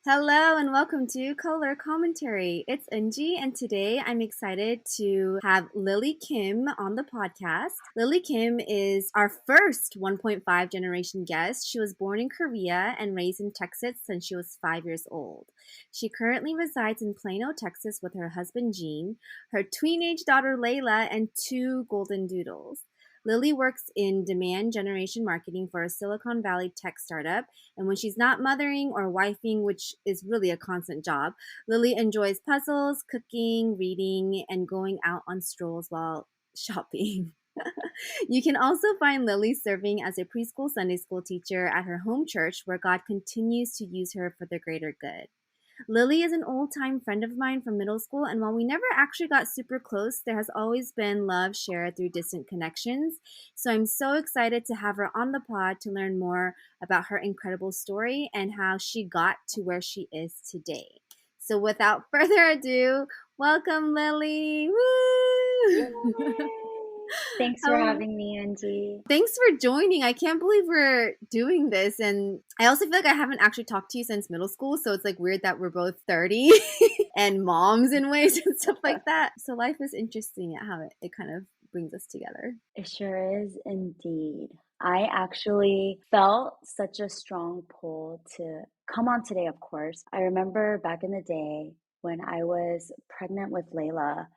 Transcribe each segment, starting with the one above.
Hello and welcome to Color Commentary. It's Unji, and today I'm excited to have Lily Kim on the podcast. Lily Kim is our first 1.5 generation guest. She was born in Korea and raised in Texas since she was 5 years old. She currently resides in Plano, Texas with her husband Gene, her tweenage daughter Leila, and two goldendoodles. Lily works in demand generation marketing for a Silicon Valley tech startup. And when she's not mothering or wifing, which is really a constant job, Lily enjoys puzzles, cooking, reading, and going out on strolls while shopping. You can also find Lily serving as a preschool Sunday school teacher at her home church, where God continues to use her for the greater good. Lily is an old-time friend of mine from middle school, and while we never actually got super close, there has always been love shared through distant connections. So I'm so excited to have her on the pod to learn more about her incredible story and how she got to where she is today. So without further ado, welcome Lily. Yay! Woo! Thanks for How having me, Angie. Thanks for joining. I can't believe we're doing this. And I also feel like I haven't actually talked to you since middle school. So it's like weird that we're both 30 and moms in ways and stuff like that. So life is interesting at how it kind of brings us together. It sure is indeed. I actually felt such a strong pull to come on today, of course. I remember back in the day when I was pregnant with Leila,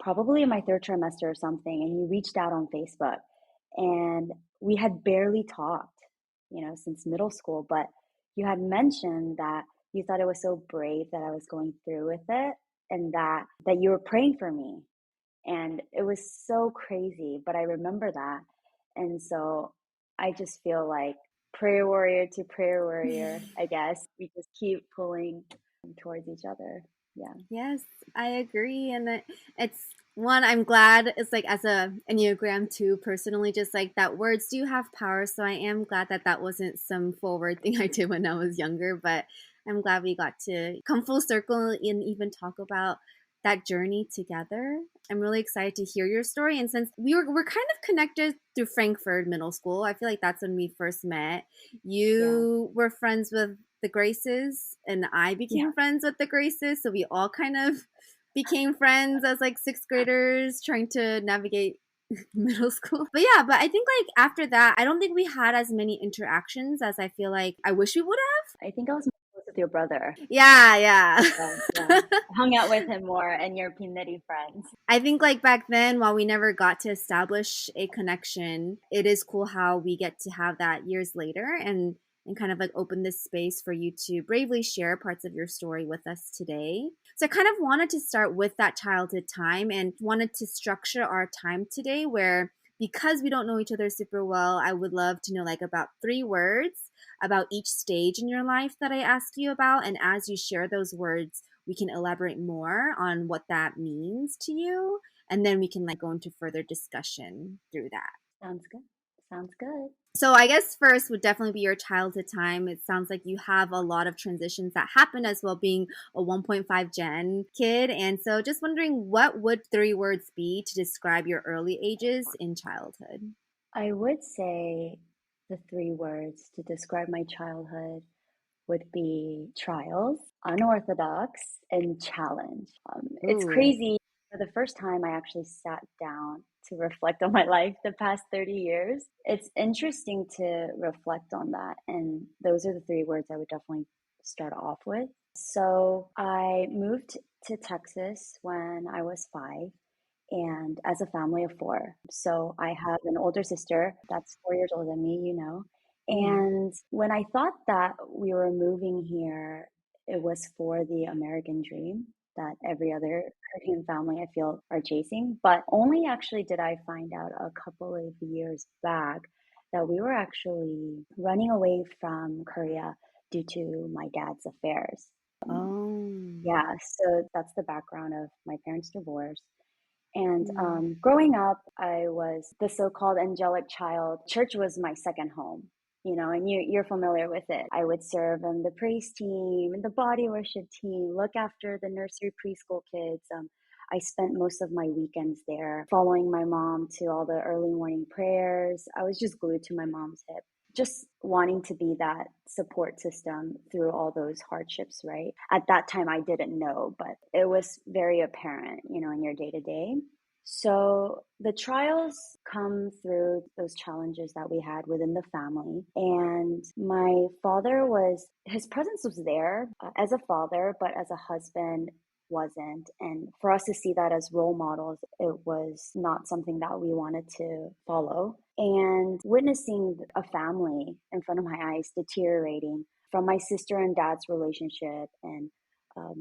probably in my third trimester or something, and you reached out on Facebook. And we had barely talked, since middle school, but you had mentioned that you thought it was so brave that I was going through with it and that you were praying for me. And it was so crazy, but I remember that. And so I just feel like prayer warrior to prayer warrior, I guess. We just keep pulling towards each other. Yeah. Yes, I agree. And it's one, I'm glad it's like as a Enneagram 2 personally, just like that words do have power. So I am glad that that wasn't some forward thing I did when I was younger, but I'm glad we got to come full circle and even talk about that journey together. I'm really excited to hear your story. And since we're kind of connected through Frankfurt Middle School, I feel like that's when we first met. Yeah. You were friends with the Graces, and I Yeah. became friends with the Graces. So we all kind of became friends as like sixth graders trying to navigate middle school. But yeah, but I think like after that, I don't think we had as many interactions as I feel like I wish we would I think I was more close with your brother. have. Yeah, yeah. Yeah. I hung out with him more and your Pineri friends. I think like back then, while we never got to establish a connection, it is cool how we get to have that years later and kind of like open this space for you to bravely share parts of your story with us today. So I kind of wanted to start with that childhood time and wanted to structure our time today where because we don't know each other super well, I would love to know like about 3 words about each stage in your life that I ask you about. And as you share those words, we can elaborate more on what that means to you. And then we can like go into further discussion through that. Sounds good. Sounds good. So I guess first would definitely be your childhood time. It sounds like you have a lot of transitions that happen as well being a 1.5 gen kid. And so just wondering what would 3 words be to describe your early ages in childhood? I would say the 3 words to describe my childhood would be trials, unorthodox, and challenge. It's Ooh. crazy. For the first time, I actually sat down to reflect on my life the past 30 years. It's interesting to reflect on that. And those are the 3 words I would definitely start off with. So I moved to Texas when I was 5 and as a family of 4. So I have an older sister that's 4 years older than me. Mm. And when I thought that we were moving here, it was for the American dream that every other Korean family I feel are chasing. But only actually did I find out a couple of years back that we were actually running away from Korea due to my dad's affairs. Um, Oh. yeah, so that's the background of my parents' divorce. And Mm. growing up, I was the so-called angelic child. Church was my second home, and you're familiar with it. I would serve on the praise team and the body worship team, look after the nursery preschool kids. I spent most of my weekends there, following my mom to all the early morning prayers. I was just glued to my mom's hip. just wanting to be that support system through all those hardships, right? At that time, I didn't know, but it was very apparent, in your day to day. So the trials come through those challenges that we had within the family. And my father his presence was there as a father, but as a husband, wasn't. And for us to see that as role models, it was not something that we wanted to follow. And witnessing a family in front of my eyes deteriorating from my sister and dad's relationship and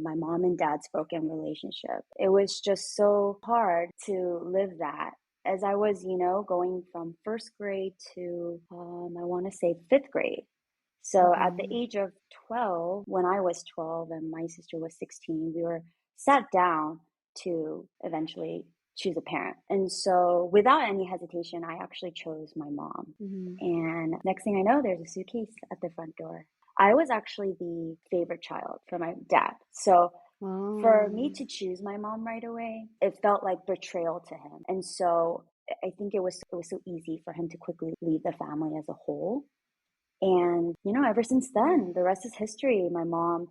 my mom and dad's broken relationship. It was just so hard to live that as I was, going from first grade to, I want to say fifth grade. So at the Mm-hmm. age of 12, when I was 12 and my sister was 16, we were sat down to eventually choose a parent. And so without any hesitation, I actually chose my mom. Mm-hmm. And next thing I know, there's a suitcase at the front door. I was actually the favorite child for my dad. So for me Oh. to choose my mom right away, it felt like betrayal to him. And so I think it was so easy for him to quickly leave the family as a whole. And, ever since then, the rest is history. My mom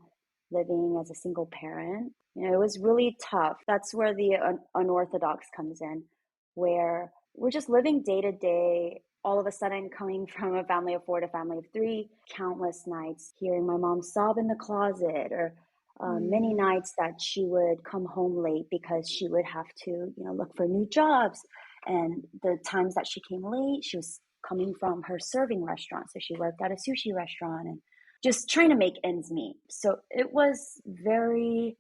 living as a single parent, it was really tough. That's where the unorthodox comes in, where we're just living day to day, all of a sudden coming from a family of 4 to a family of 3, countless nights hearing my mom sob in the closet, or many Mm. nights that she would come home late because she would have to, look for new jobs. And the times that she came late, she was coming from her serving restaurant. So she worked at a sushi restaurant and just trying to make ends meet. So it was very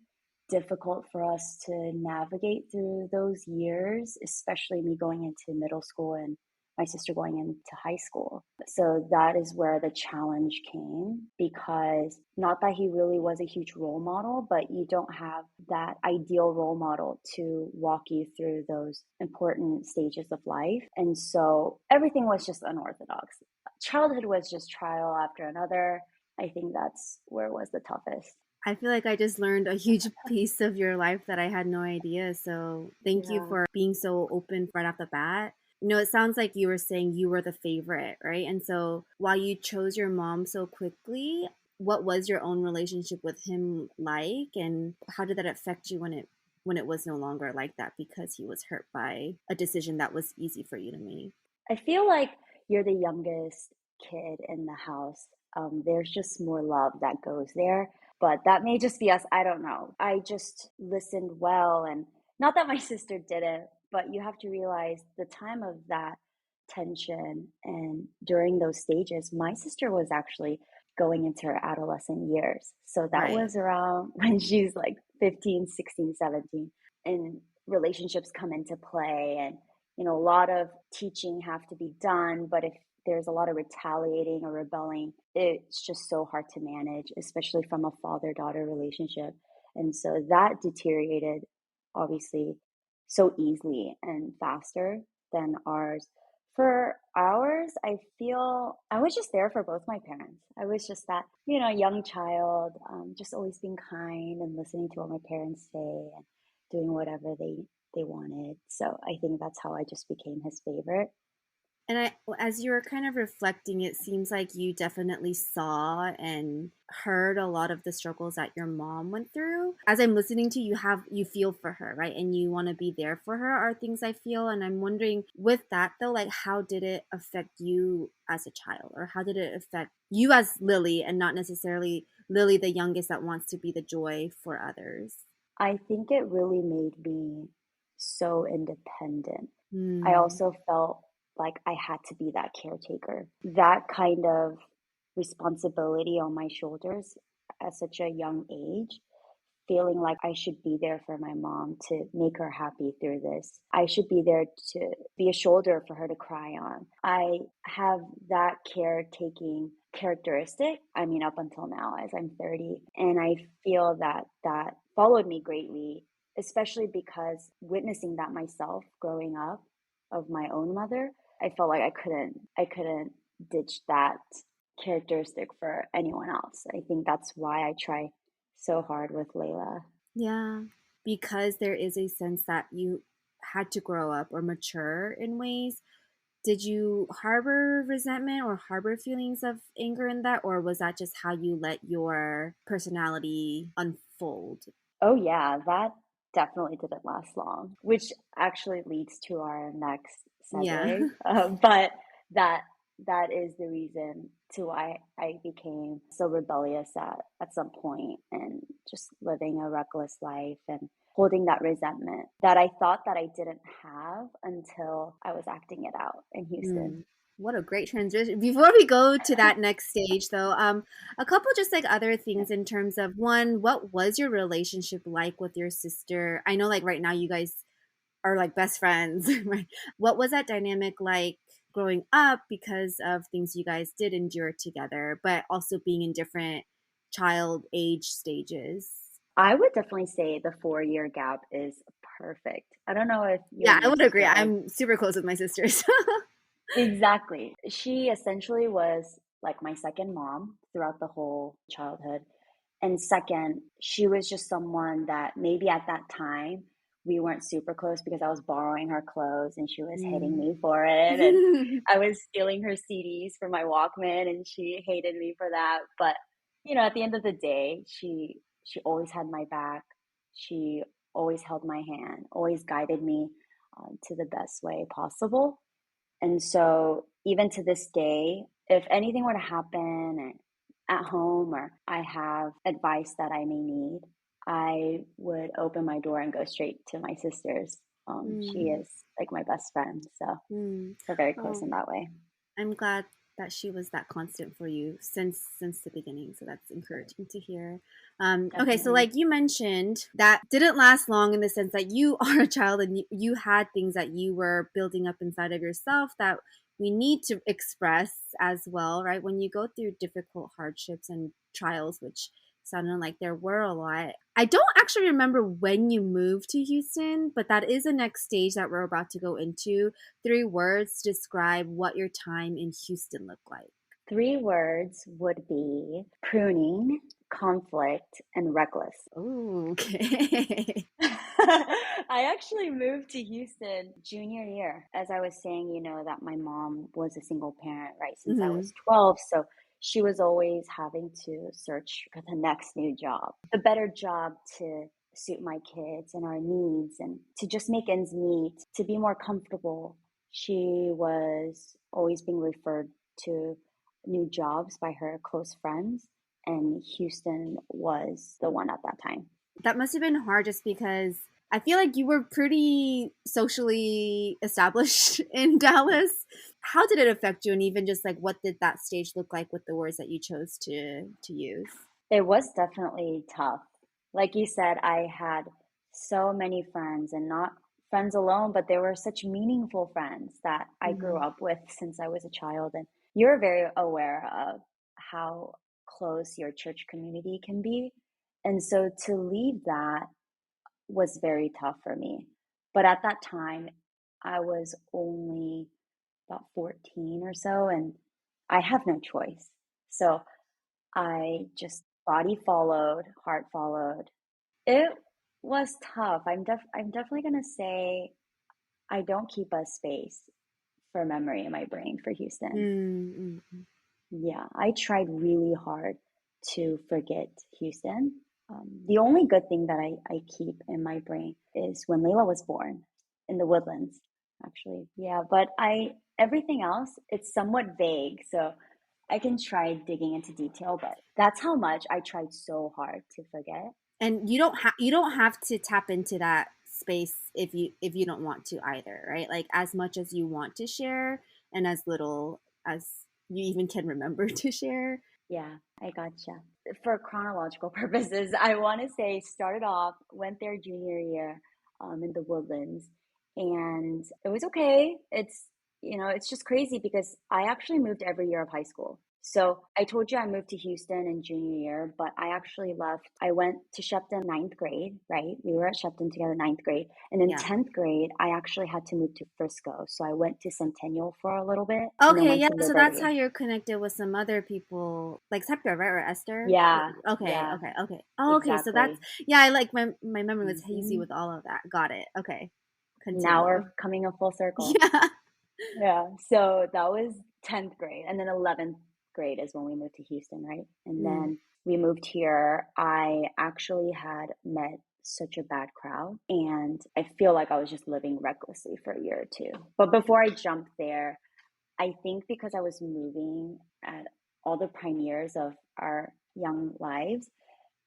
difficult for us to navigate through those years, especially me going into middle school and my sister going into high school. So that is where the challenge came, because not that he really was a huge role model, but you don't have that ideal role model to walk you through those important stages of life. And so everything was just unorthodox. Childhood was just trial after another. I think that's where it was the toughest. I feel like I just learned a huge piece of your life that I had no idea. So thank you Yeah. for being so open right off the bat. It sounds like you were saying you were the favorite, right? And so while you chose your mom so quickly, what was your own relationship with him like, and how did that affect you when it was no longer like that because he was hurt by a decision that was easy for you to make? I feel like you're the youngest kid in the house. There's just more love that goes there, but that may just be us. I don't know. I just listened well, and not that my sister didn't, but you have to realize the time of that tension and during those stages, my sister was actually going into her adolescent years. So that Right. was around when she was like 15, 16, 17, and relationships come into play, and a lot of teaching have to be done, but if there's a lot of retaliating or rebelling, it's just so hard to manage, especially from a father-daughter relationship. And so that deteriorated, obviously, so easily and faster than ours. For ours, I feel I was just there for both my parents. I was just that, young child, just always being kind and listening to what my parents say and doing whatever they wanted. So I think that's how I just became his favorite. And as you were kind of reflecting, it seems like you definitely saw and heard a lot of the struggles that your mom went through. As I'm listening to you, you feel for her, right? And you want to be there for her are things I feel. And I'm wondering with that though, like how did it affect you as a child? Or how did it affect you as Lily and not necessarily Lily, the youngest that wants to be the joy for others? I think it really made me so independent. I Hmm. also felt like I had to be that caretaker. That kind of responsibility on my shoulders at such a young age, feeling like I should be there for my mom to make her happy through this. I should be there to be a shoulder for her to cry on. I have that caretaking characteristic, I mean, up until now, as I'm 30. And I feel that that followed me greatly, especially because witnessing that myself growing up of my own mother, I felt like I couldn't ditch that characteristic for anyone else. I think that's why I try so hard with Leila. Yeah, because there is a sense that you had to grow up or mature in ways Did you harbor resentment or harbor feelings of anger in that, or was that just how you let your personality unfold? Oh, yeah, that definitely didn't last long, which actually leads to our next Yeah. segue. But that that is the reason to why I became so rebellious at some point and just living a reckless life and holding that resentment that I thought that I didn't have until I was acting it out in Houston. Mm, what a great transition. Before we go to that next stage, though, a couple just like other Yeah. things in terms of one, what was your relationship like with your sister? I know, like right now, you guys are like best friends, right? What was that dynamic like growing up because of things you guys did endure together, but also being in different child age stages? I would definitely say the 4-year gap is perfect. I don't know if you Yeah, and I your would agree. sister are. I'm super close with my sisters. Exactly. She essentially was like my second mom throughout the whole childhood. And second, she was just someone that maybe at that time we weren't super close because I was borrowing her clothes and she was hitting Mm. me for it. And I was stealing her CDs for my Walkman and she hated me for that. But, at the end of the day, she always had my back. She always held my hand, always guided me to the best way possible. And so, even to this day, if anything were to happen at home or I have advice that I may need, I would open my door and go straight to my sister's. She Mm, is like my best friend. So, mm. we're very close Oh, in that way. I'm glad that she was that constant for you since the beginning. So that's encouraging to hear. Okay, so Definitely. like you mentioned, that didn't last long in the sense that you are a child and you had things that you were building up inside of yourself that we need to express as well, right? When you go through difficult hardships and trials, which sounded like there were a lot. I don't actually remember when you moved to Houston, but that is the next stage that we're about to go into. 3 words to describe what your time in Houston looked like. 3 words would be pruning, conflict, and reckless. Oh, okay. I actually moved to Houston junior year. As I was saying, that my mom was a single parent, right, since I Hmm. was 12. So she was always having to search for the next new job, the better job to suit my kids and our needs and to just make ends meet, to be more comfortable. She was always being referred to new jobs by her close friends, and Houston was the one at that time. That must have been hard just because I feel like you were pretty socially established in Dallas. How did it affect you? And even just like what did that stage look like with the words that you chose to use? It was definitely tough. Like you said, I had so many friends and not friends alone, but they were such meaningful friends that I grew Hmm. up with since I was a child. And you're very aware of how close your church community can be. And so to leave that was very tough for me. But at that time, I was only about 14 or so, and I have no choice. So I just body followed, heart followed. It was tough. I'm definitely gonna say I don't keep a space for memory in my brain for Houston. Mm-hmm. Yeah, I tried really hard to forget Houston. The only good thing that I keep in my brain is when Layla was born in the woodlands, actually. Yeah, but everything else, it's somewhat vague. So I can try digging into detail, but that's how much I tried so hard to forget. And you don't have to tap into that space if you don't want to either, right? Like as much as you want to share and as little as you even can remember to share. Yeah, I gotcha. For chronological purposes, I want to say started off, went there junior year, in the woodlands, and it was okay. It's just crazy because I actually moved every year of high school. So I told you I moved to Houston in junior year, but I actually left. I went to Shepton ninth grade, right? We were at Shepton together ninth grade. And in Yeah. 10th grade, I actually had to move to Frisco. So I went to Centennial for a little bit and then Okay, went yeah, to so that's how Liberty. you're connected with some other people, like Septa, right, or Esther? Yeah, Okay, yeah. okay, okay. Oh, okay, so that's Exactly. yeah. I like my memory was hazy Hmm. with all of that. Got it. Okay, Now we're continue. coming a full circle. Yeah. Yeah, so that was 10th grade, and then 11th grade is when we moved to Houston, right? And Mm, then we moved here. I actually had met such a bad crowd, and I feel like I was just living recklessly for a year or two. But before I jumped there, I think because I was moving at all the prime years of our young lives,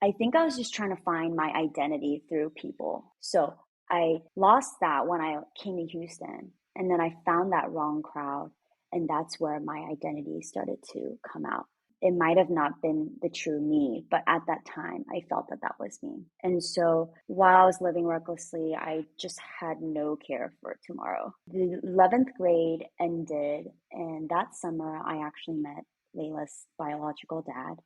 I think I was just trying to find my identity through people. So I lost that when I came to Houston. And then I found that wrong crowd. And that's where my identity started to come out. It might have not been the true me, but at that time, I felt that that was me. And so while I was living recklessly, I just had no care for tomorrow. The 11th grade ended, and that summer, I actually met Leila's biological dad,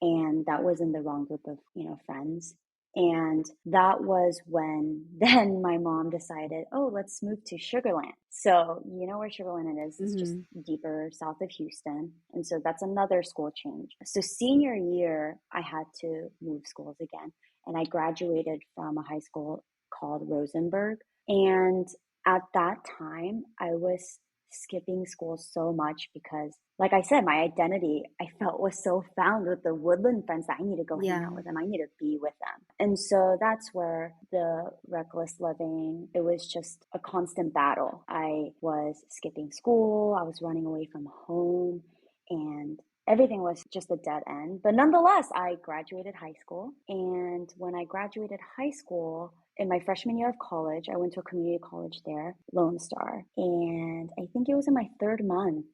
and that was in the wrong group of friends. And that was when then my mom decided, oh, let's move to Sugarland. So you know where Sugarland is. It's just mm-hmm. deeper south of Houston, and so that's another school change. So senior year I had to move schools again, and I graduated from a high school called Rosenberg. And at that time I was skipping school so much because, like I said, my identity I felt was so found with the woodland friends that I need to go hang Yeah. out with them. I need to be with them. And so that's where the reckless living, it was just a constant battle. I was skipping school, I was running away from home, and everything was just a dead end. But nonetheless, I graduated high school. And when I graduated high school, in my freshman year of college, I went to a community college there, Lone Star. And I think it was in my third month,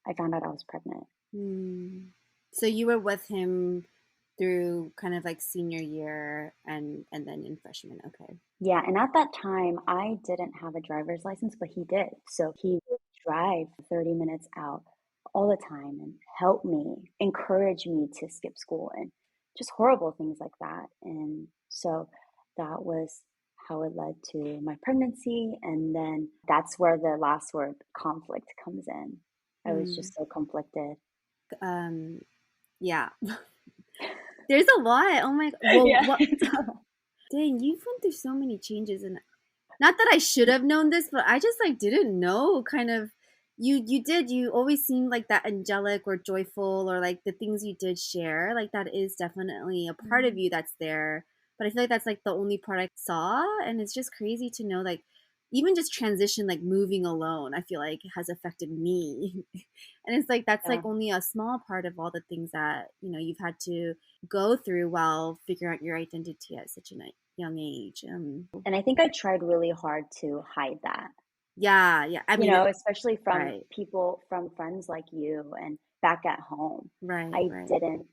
I found out I was pregnant. Mm. So you were with him through kind of like senior year and then in freshman. Okay. Yeah, and at that time, I didn't have a driver's license, but he did. So he would drive 30 minutes out all the time and help me, encourage me to skip school and just horrible things like that. And so that was how it led to my pregnancy. And then that's where the last word conflict comes in. I was Mm. just so conflicted. Um, yeah. There's a lot. Oh my, well, Yeah. what, dang, you've went through so many changes, and not that I should have known this, but I just like didn't know kind of you always seemed like that angelic or joyful, or like the things you did share, like that is definitely a part of Mhm. you that's there. But I feel like that's like the only part I saw, and it's just crazy to know like even just transition, like moving alone, I feel like has affected me. And it's like that's like Yeah. only a small part of all the things that, you've had to go through while figuring out your identity at such a young age. And I think I tried really hard to hide that. Yeah, yeah. I mean, Especially from right, people, from friends like you and back at home. right, I right. didn't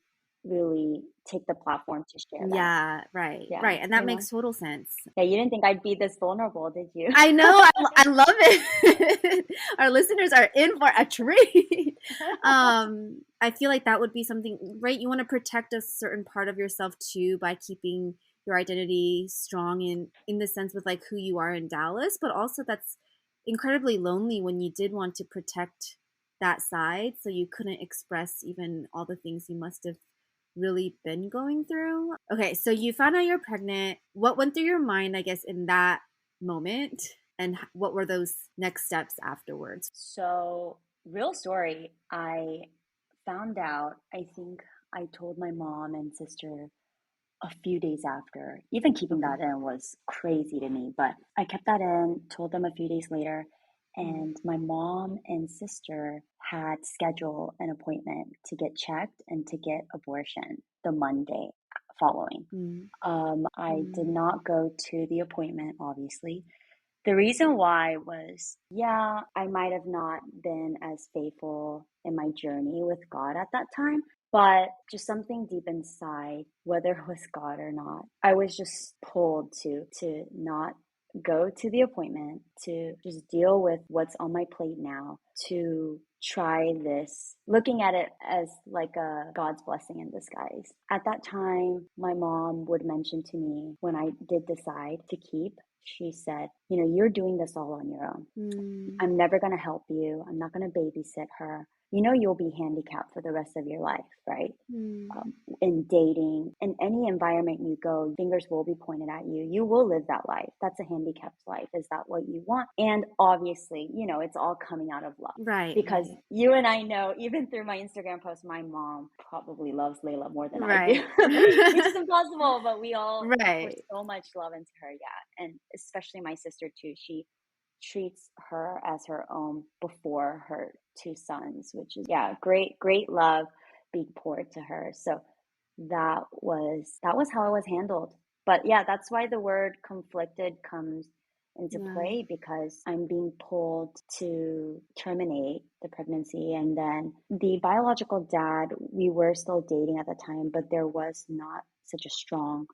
really take the platform to share that. Yeah, right, Yeah, right. And that makes total sense. Yeah, you didn't think I'd be this vulnerable, did you? I know. I love it. Our listeners are in for a treat. I feel like that would be something, right? You want to protect a certain part of yourself too by keeping your identity strong in the sense with like who you are in Dallas, but also that's incredibly lonely when you did want to protect that side, so you couldn't express even all the things you must have really been going through. Okay, so you found out you're pregnant. What went through your mind, I guess, in that moment, and what were those next steps afterwards? So, real story, I found out, I think I told my mom and sister a few days after. Even keeping Okay. that in was crazy to me, but I kept that in, told them a few days later, Mm, and my mom and sister had scheduled an appointment to get checked and to get abortion the Monday following. mm, I did mm, not go to the appointment, obviously. The reason why was, yeah, I might have not been as faithful in my journey with God at that time, but just something deep inside, whether it was God or not, I was just pulled to not go to the appointment, to just deal with what's on my plate now, to try this, looking at it as like a God's blessing in disguise. At that time, my mom would mention to me when I did decide to keep, she said, you're doing this all on your own. Mm. I'm never going to help you. I'm not going to babysit her. You'll be handicapped for the rest of your life, right? Mm. In dating, in any environment you go, fingers will be pointed at you. You will live that life. That's a handicapped life. Is that what you want? And obviously, it's all coming out of love. Right, Because right, you and I know, even through my Instagram post, my mom probably loves Layla more than I do, right. which is impossible. But we all pour Right. so much love into her, yeah. And especially my sister too. She treats her as her own before her two sons, which is, yeah, great love being poured to her. So that was how it was handled. But yeah, that's why the word conflicted comes into Yeah. play, because I'm being pulled to terminate the pregnancy. And then the biological dad, we were still dating at the time, but there was not such a strong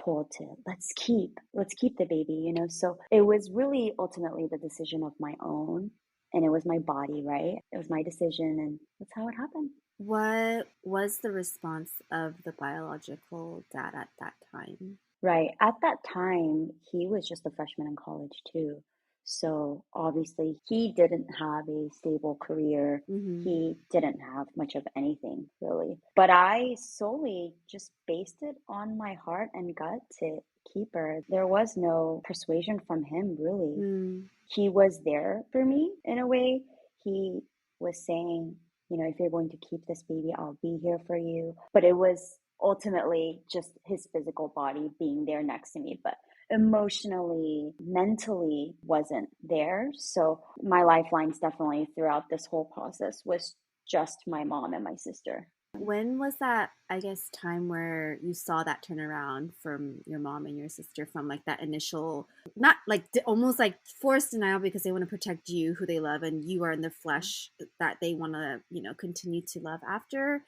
pull to let's keep the baby. So it was really ultimately the decision of my own, and it was my body, right? It was my decision, and that's how it happened. What was the response of the biological dad at that time? Right. At that time, he was just a freshman in college too. So obviously, he didn't have a stable career. Mm-hmm. He didn't have much of anything, really. But I solely just based it on my heart and gut to keep her. There was no persuasion from him, really. Mm. He was there for me in a way. He was saying, if you're going to keep this baby, I'll be here for you. But it was ultimately just his physical body being there next to me, but emotionally, mentally wasn't there. So my lifelines definitely throughout this whole process was just my mom and my sister. When was that, I guess, time where you saw that turnaround from your mom and your sister, from like that initial, not like almost like forced denial because they want to protect you, who they love, and you are in the flesh that they want to, continue to love after,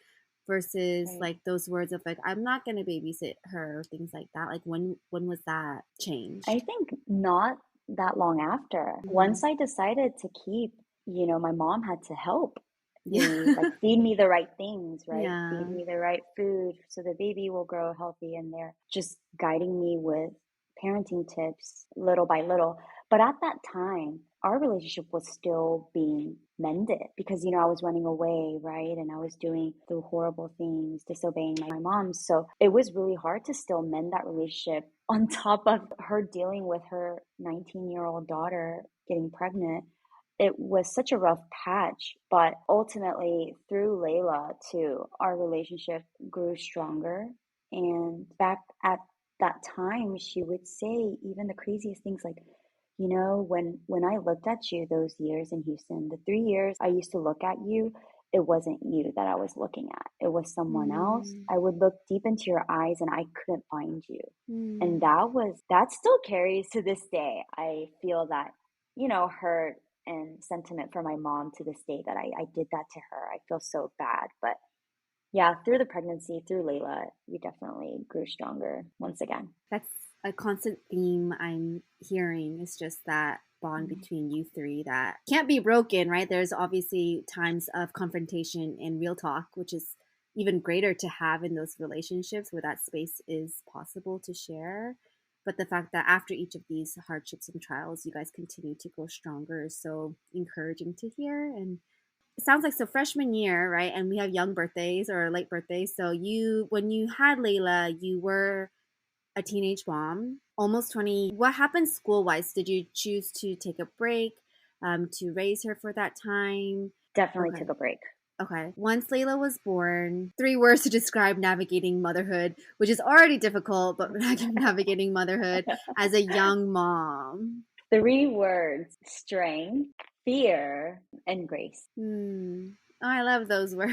versus Right. like those words of like, I'm not going to babysit her, things like that. Like when was that I changed? think not that long after. Mm-hmm. Once I decided to keep, my mom had to help Yeah. me, like feed me the right things, right? Feed Yeah. me the right food so the baby will grow healthy, and they're just guiding me with parenting tips little by little. But at that time, our relationship was still being mended because, I was running away, right? And I was doing the horrible things, disobeying my mom. So it was really hard to still mend that relationship on top of her dealing with her 19-year-old daughter getting pregnant. It was such a rough patch, but ultimately through Layla too, our relationship grew stronger. And back at that time, she would say even the craziest things like, when I looked at you those years in Houston, the 3 years I used to look at you, it wasn't you that I was looking at. It was someone else. Mm. I would look deep into your eyes and I couldn't find you. And Mm. that still carries to this day. I feel that, hurt and sentiment for my mom to this day that I did that to her. I feel so bad. But yeah, through the pregnancy, through Layla, we definitely grew stronger once again. That's a constant theme I'm hearing. Is just that bond Mm. between you three that can't be broken, right? There's obviously times of confrontation and real talk, which is even greater to have in those relationships where that space is possible to share. But the fact that after each of these hardships and trials, you guys continue to grow stronger is so encouraging to hear. And it sounds like so freshman year, right? And we have young birthdays or late birthdays. So when you had Layla, you were a teenage mom, almost 20. What happened school wise? Did you choose to take a break to raise her for that time? Definitely Okay. took a break. Okay. Once Layla was born, three words to describe navigating motherhood, which is already difficult, but navigating motherhood as a young mom. 3 words: strength, fear, and grace. Hmm. Oh, I love those words.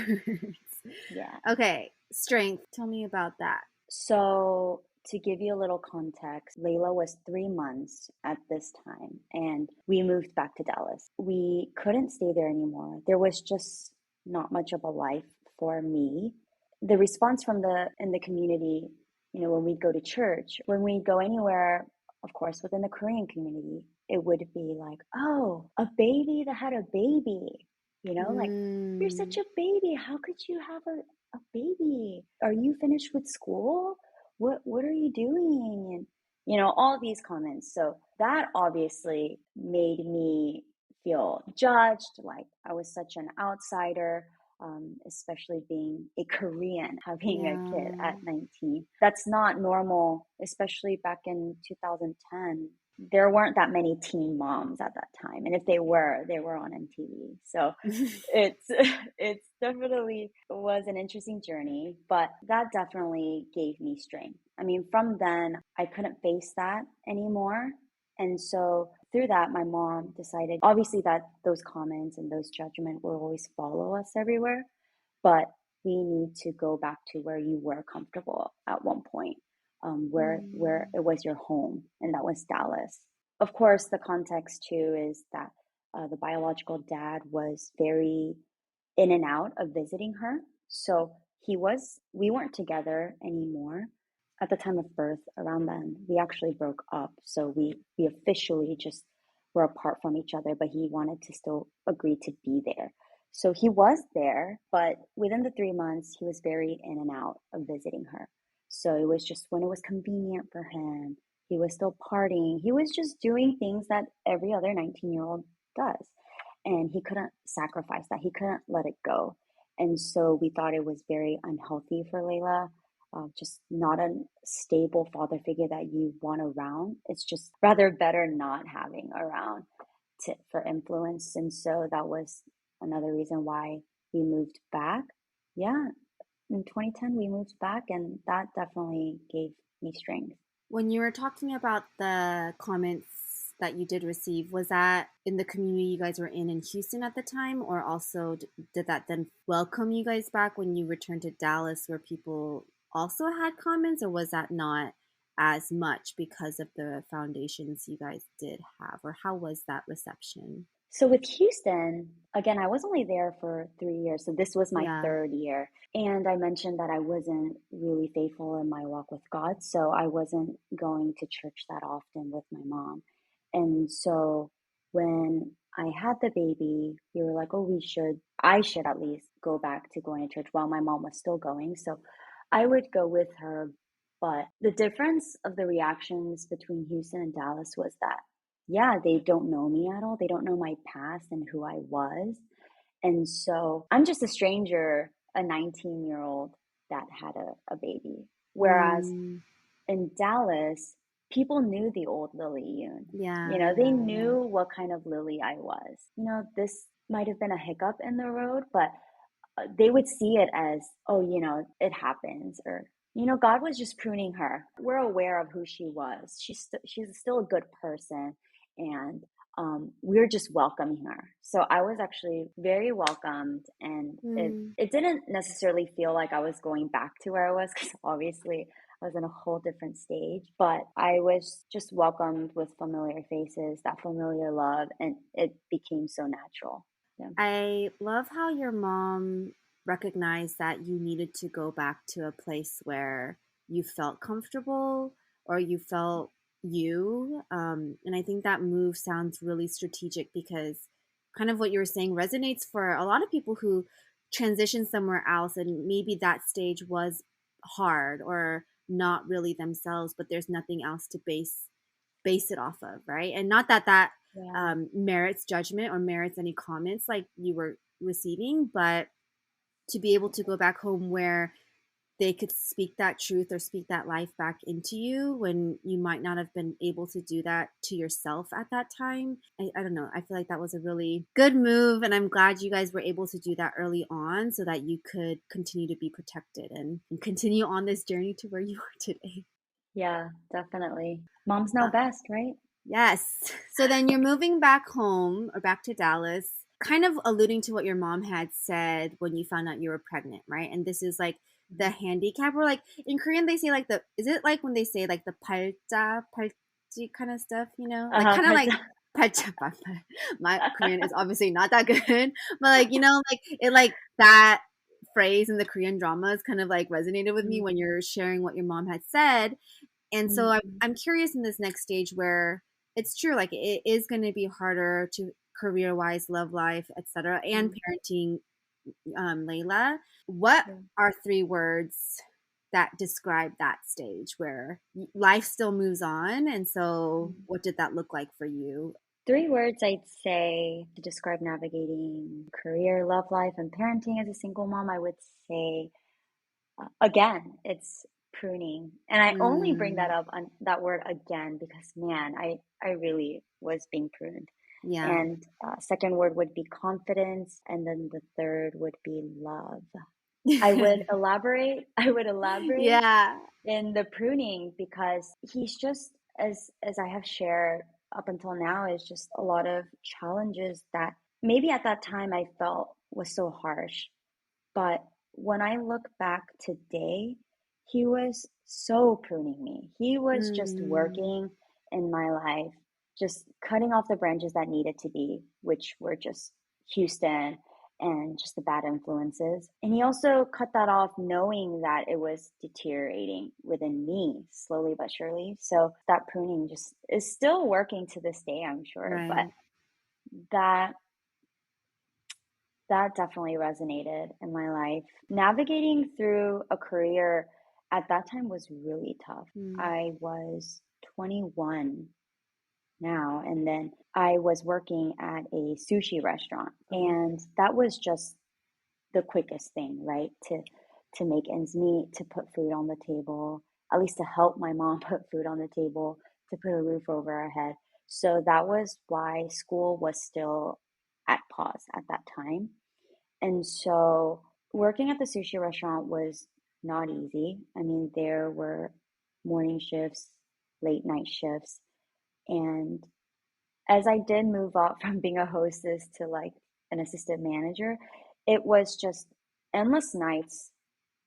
Yeah. Okay. Strength. Tell me about that. So, to give you a little context, Layla was 3 months at this time, and we moved back to Dallas. We couldn't stay there anymore. There was just not much of a life for me. The response from the in the community, when we go to church, when we go anywhere, of course, within the Korean community, it would be like, "Oh, a baby that had a baby," like, "You're such Mm. a baby. How could you have a baby? Are you finished with school? What are you doing?" all these comments. So that obviously made me feel judged, like I was such an outsider, especially being a Korean, having a kid Yeah. at 19. That's not normal, especially back in 2010. There weren't that many teen moms at that time. And if they were on MTV. So it's it's definitely was an interesting journey, but that definitely gave me strength. I mean, from then I couldn't face that anymore. And so through that, my mom decided, obviously, that those comments and those judgment will always follow us everywhere, but we need to go back to where you were comfortable at one point, where Mm. it was your home, and that was Dallas. Of course, the context too is that the biological dad was very in and out of visiting her. So we weren't together anymore at the time of birth. Around then, we actually broke up. So we officially just were apart from each other, but he wanted to still agree to be there. So he was there, but within the 3 months, he was very in and out of visiting her. So it was just when it was convenient for him, he was still partying. He was just doing things that every other 19-year-old does. And he couldn't sacrifice that. He couldn't let it go. And so we thought it was very unhealthy for Leila, just not a stable father figure that you want around. It's just rather better not having around for influence. And so that was another reason why we moved back. Yeah, in 2010, we moved back, and that definitely gave me strength. When you were talking about the comments that you did receive, was that in the community you guys were in Houston at the time, or also did that then welcome you guys back when you returned to Dallas, where people also had comments, or was that not as much because of the foundations you guys did have, or how was that reception? So with Houston, again, I was only there for 3 years. So this was my Yeah. third year. And I mentioned that I wasn't really faithful in my walk with God. So I wasn't going to church that often with my mom. And so when I had the baby, we were like, oh, I should at least go back to going to church while my mom was still going. So I would go with her. But the difference of the reactions between Houston and Dallas was that yeah, they don't know me at all. They don't know my past and who I was. And so I'm just a stranger, a 19-year-old that had a baby. Whereas Mm, in Dallas, people knew the old Lily Yoon. yeah, They yeah, yeah. knew what kind of Lily I was. This might have been a hiccup in the road, but they would see it as, oh, it happens, or God was just pruning her. We're aware of who she was. She's still a good person, and we're just welcoming her. So I was actually very welcomed, and it Mm. it didn't necessarily feel like I was going back to where I was, because obviously I was in a whole different stage, but I was just welcomed with familiar faces, that familiar love, and it became so natural. Yeah. I love how your mom recognized that you needed to go back to a place where you felt comfortable or you felt you. And I think that move sounds really strategic because kind of what you were saying resonates for a lot of people who transition somewhere else and maybe that stage was hard or not really themselves, but there's nothing else to base it off of, right? And not that Yeah. merits judgment or merits any comments like you were receiving, but to be able to go back home where they could speak that truth or speak that life back into you when you might not have been able to do that to yourself at that time. I don't know. I feel like that was a really good move. And I'm glad you guys were able to do that early on so that you could continue to be protected and continue on this journey to where you are today. Yeah, definitely. Moms know Uh, best, right? Yes. So then you're moving back home or back to Dallas, kind of alluding to what your mom had said when you found out you were pregnant, right? And this is like the Mhm. handicap, or like in Korean they say like is it like when they say like the palji kind of stuff, like Uh-huh. kind of like pal자, my Korean is obviously not that good, but like like it like that phrase in the Korean dramas kind of like resonated with me Mhm. when you're sharing what your mom had said. And so Mhm. I'm curious in this next stage where it's true, like it is going to be harder to career wise, love life, etc., and Mhm. parenting Layla. What Yeah. are 3 words that describe that stage where life still moves on. And so, what did that look like for you? 3 words I'd say to describe navigating career, love life, and parenting as a single mom, I would say, again, it's pruning. And I only bring that Mm, up on that word again because, man, I really was being pruned. yeah. And second word would be confidence, and then the third would be love. I would elaborate. I would elaborate Yeah. in the pruning because he's just as I have shared up until now is just a lot of challenges that maybe at that time I felt was so harsh. But when I look back today, he was so pruning me. He was just Mm, working in my life, just cutting off the branches that needed to be, which were just Houston and just the bad influences. And he also cut that off knowing that it was deteriorating within me slowly but surely. So that pruning just is still working to this day, I'm sure. But right. that that definitely resonated in my life. Navigating through a career at that time was really tough. Mm, I was 21 now, and then I was working at a sushi restaurant, oh, and that was just the quickest thing, right? To make ends meet, to put food on the table, at least to help my mom put food on the table, to put a roof over our head. So that was why school was still at pause at that time. And so working at the sushi restaurant was not easy. I mean, there were morning shifts, late night shifts. And as I did move up from being a hostess to like an assistant manager, it was just endless nights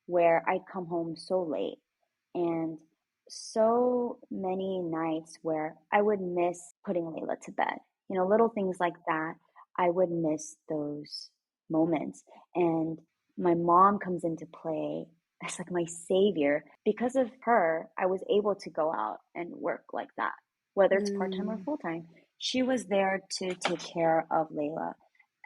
where I'd come home so late and so many nights where I would miss putting Layla to bed. You know, little things like that. I would miss those moments. And my mom comes into play as like my savior. Because of her, I was able to go out and work like that, whether it's part time or mm, full time. She was there to take care of Layla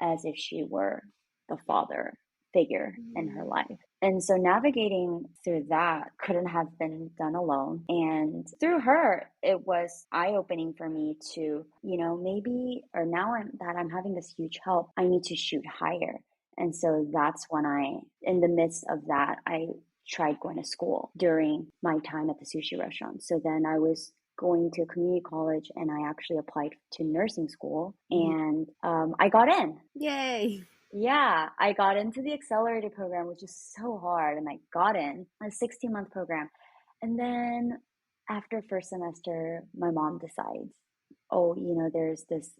as if she were the father figure in her mm, life. And so navigating through that couldn't have been done alone. And through her, it was eye opening for me to, maybe, or now I'm having this huge help, I need to shoot higher. And so that's when in the midst of that, I tried going to school during my time at the sushi restaurant. So then I was going to community college and I actually applied to nursing school mhm. and I got in. Yay. Yeah, I got into the accelerated program, which is so hard, and I got in a 16-month program. And then after first semester, my mom decides, oh, there's this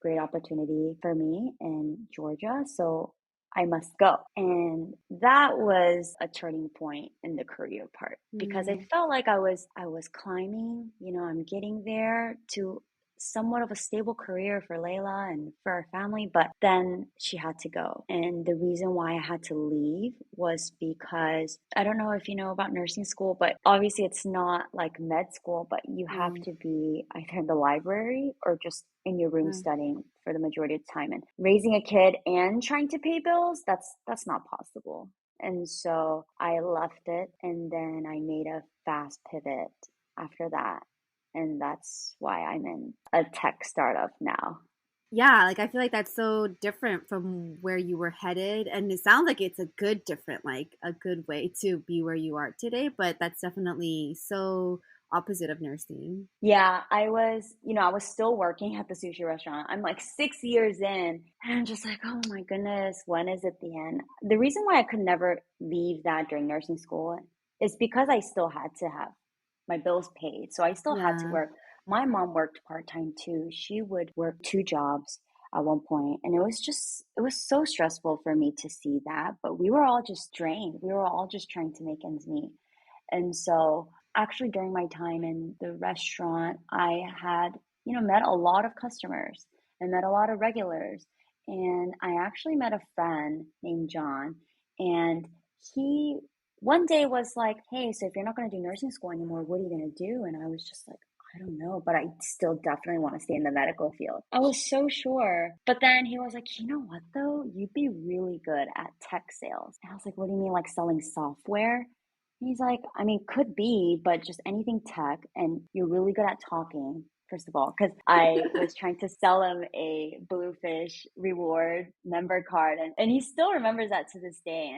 great opportunity for me in Georgia, so I must go. And that was a turning point in the career part because I Mm, felt like I was climbing, I'm getting there to somewhat of a stable career for Leila and for our family, but then she had to go. And the reason why I had to leave was because I don't know if you know about nursing school, but obviously it's not like med school, but you have right, to be either in the library or just in your room right. studying for the majority of the time. And raising a kid and trying to pay bills, that's not possible. And so I left it and then I made a fast pivot after that, and that's why I'm in a tech startup now. Yeah, like I feel like that's so different from where you were headed. And it sounds like it's a good different, like a good way to be where you are today, but that's definitely so opposite of nursing. Yeah, I was still working at the sushi restaurant. I'm like 6 years in, and I'm just like, oh my goodness, when is it the end? The reason why I could never leave that during nursing school is because I still had to have my bills paid. So I still had to Yeah. work. My mom worked part-time too. She would work 2 jobs at one point, and it was so stressful for me to see that, but we were all just drained. We were all just trying to make ends meet. And so actually during my time in the restaurant, I had, met a lot of customers and met a lot of regulars. And I actually met a friend named John, and he one day was like, "Hey, so if you're not going to do nursing school anymore, what are you going to do?" And I was just like, I don't know, but I still definitely want to stay in the medical field. I was so sure. But then he was like, you know what though? You'd be really good at tech sales. And I was like, what do you mean, like selling software? He's like, I mean, could be, but just anything tech, and you're really good at talking, first of all, because I was trying to sell him a Bluefish reward member card, and he still remembers that to this day.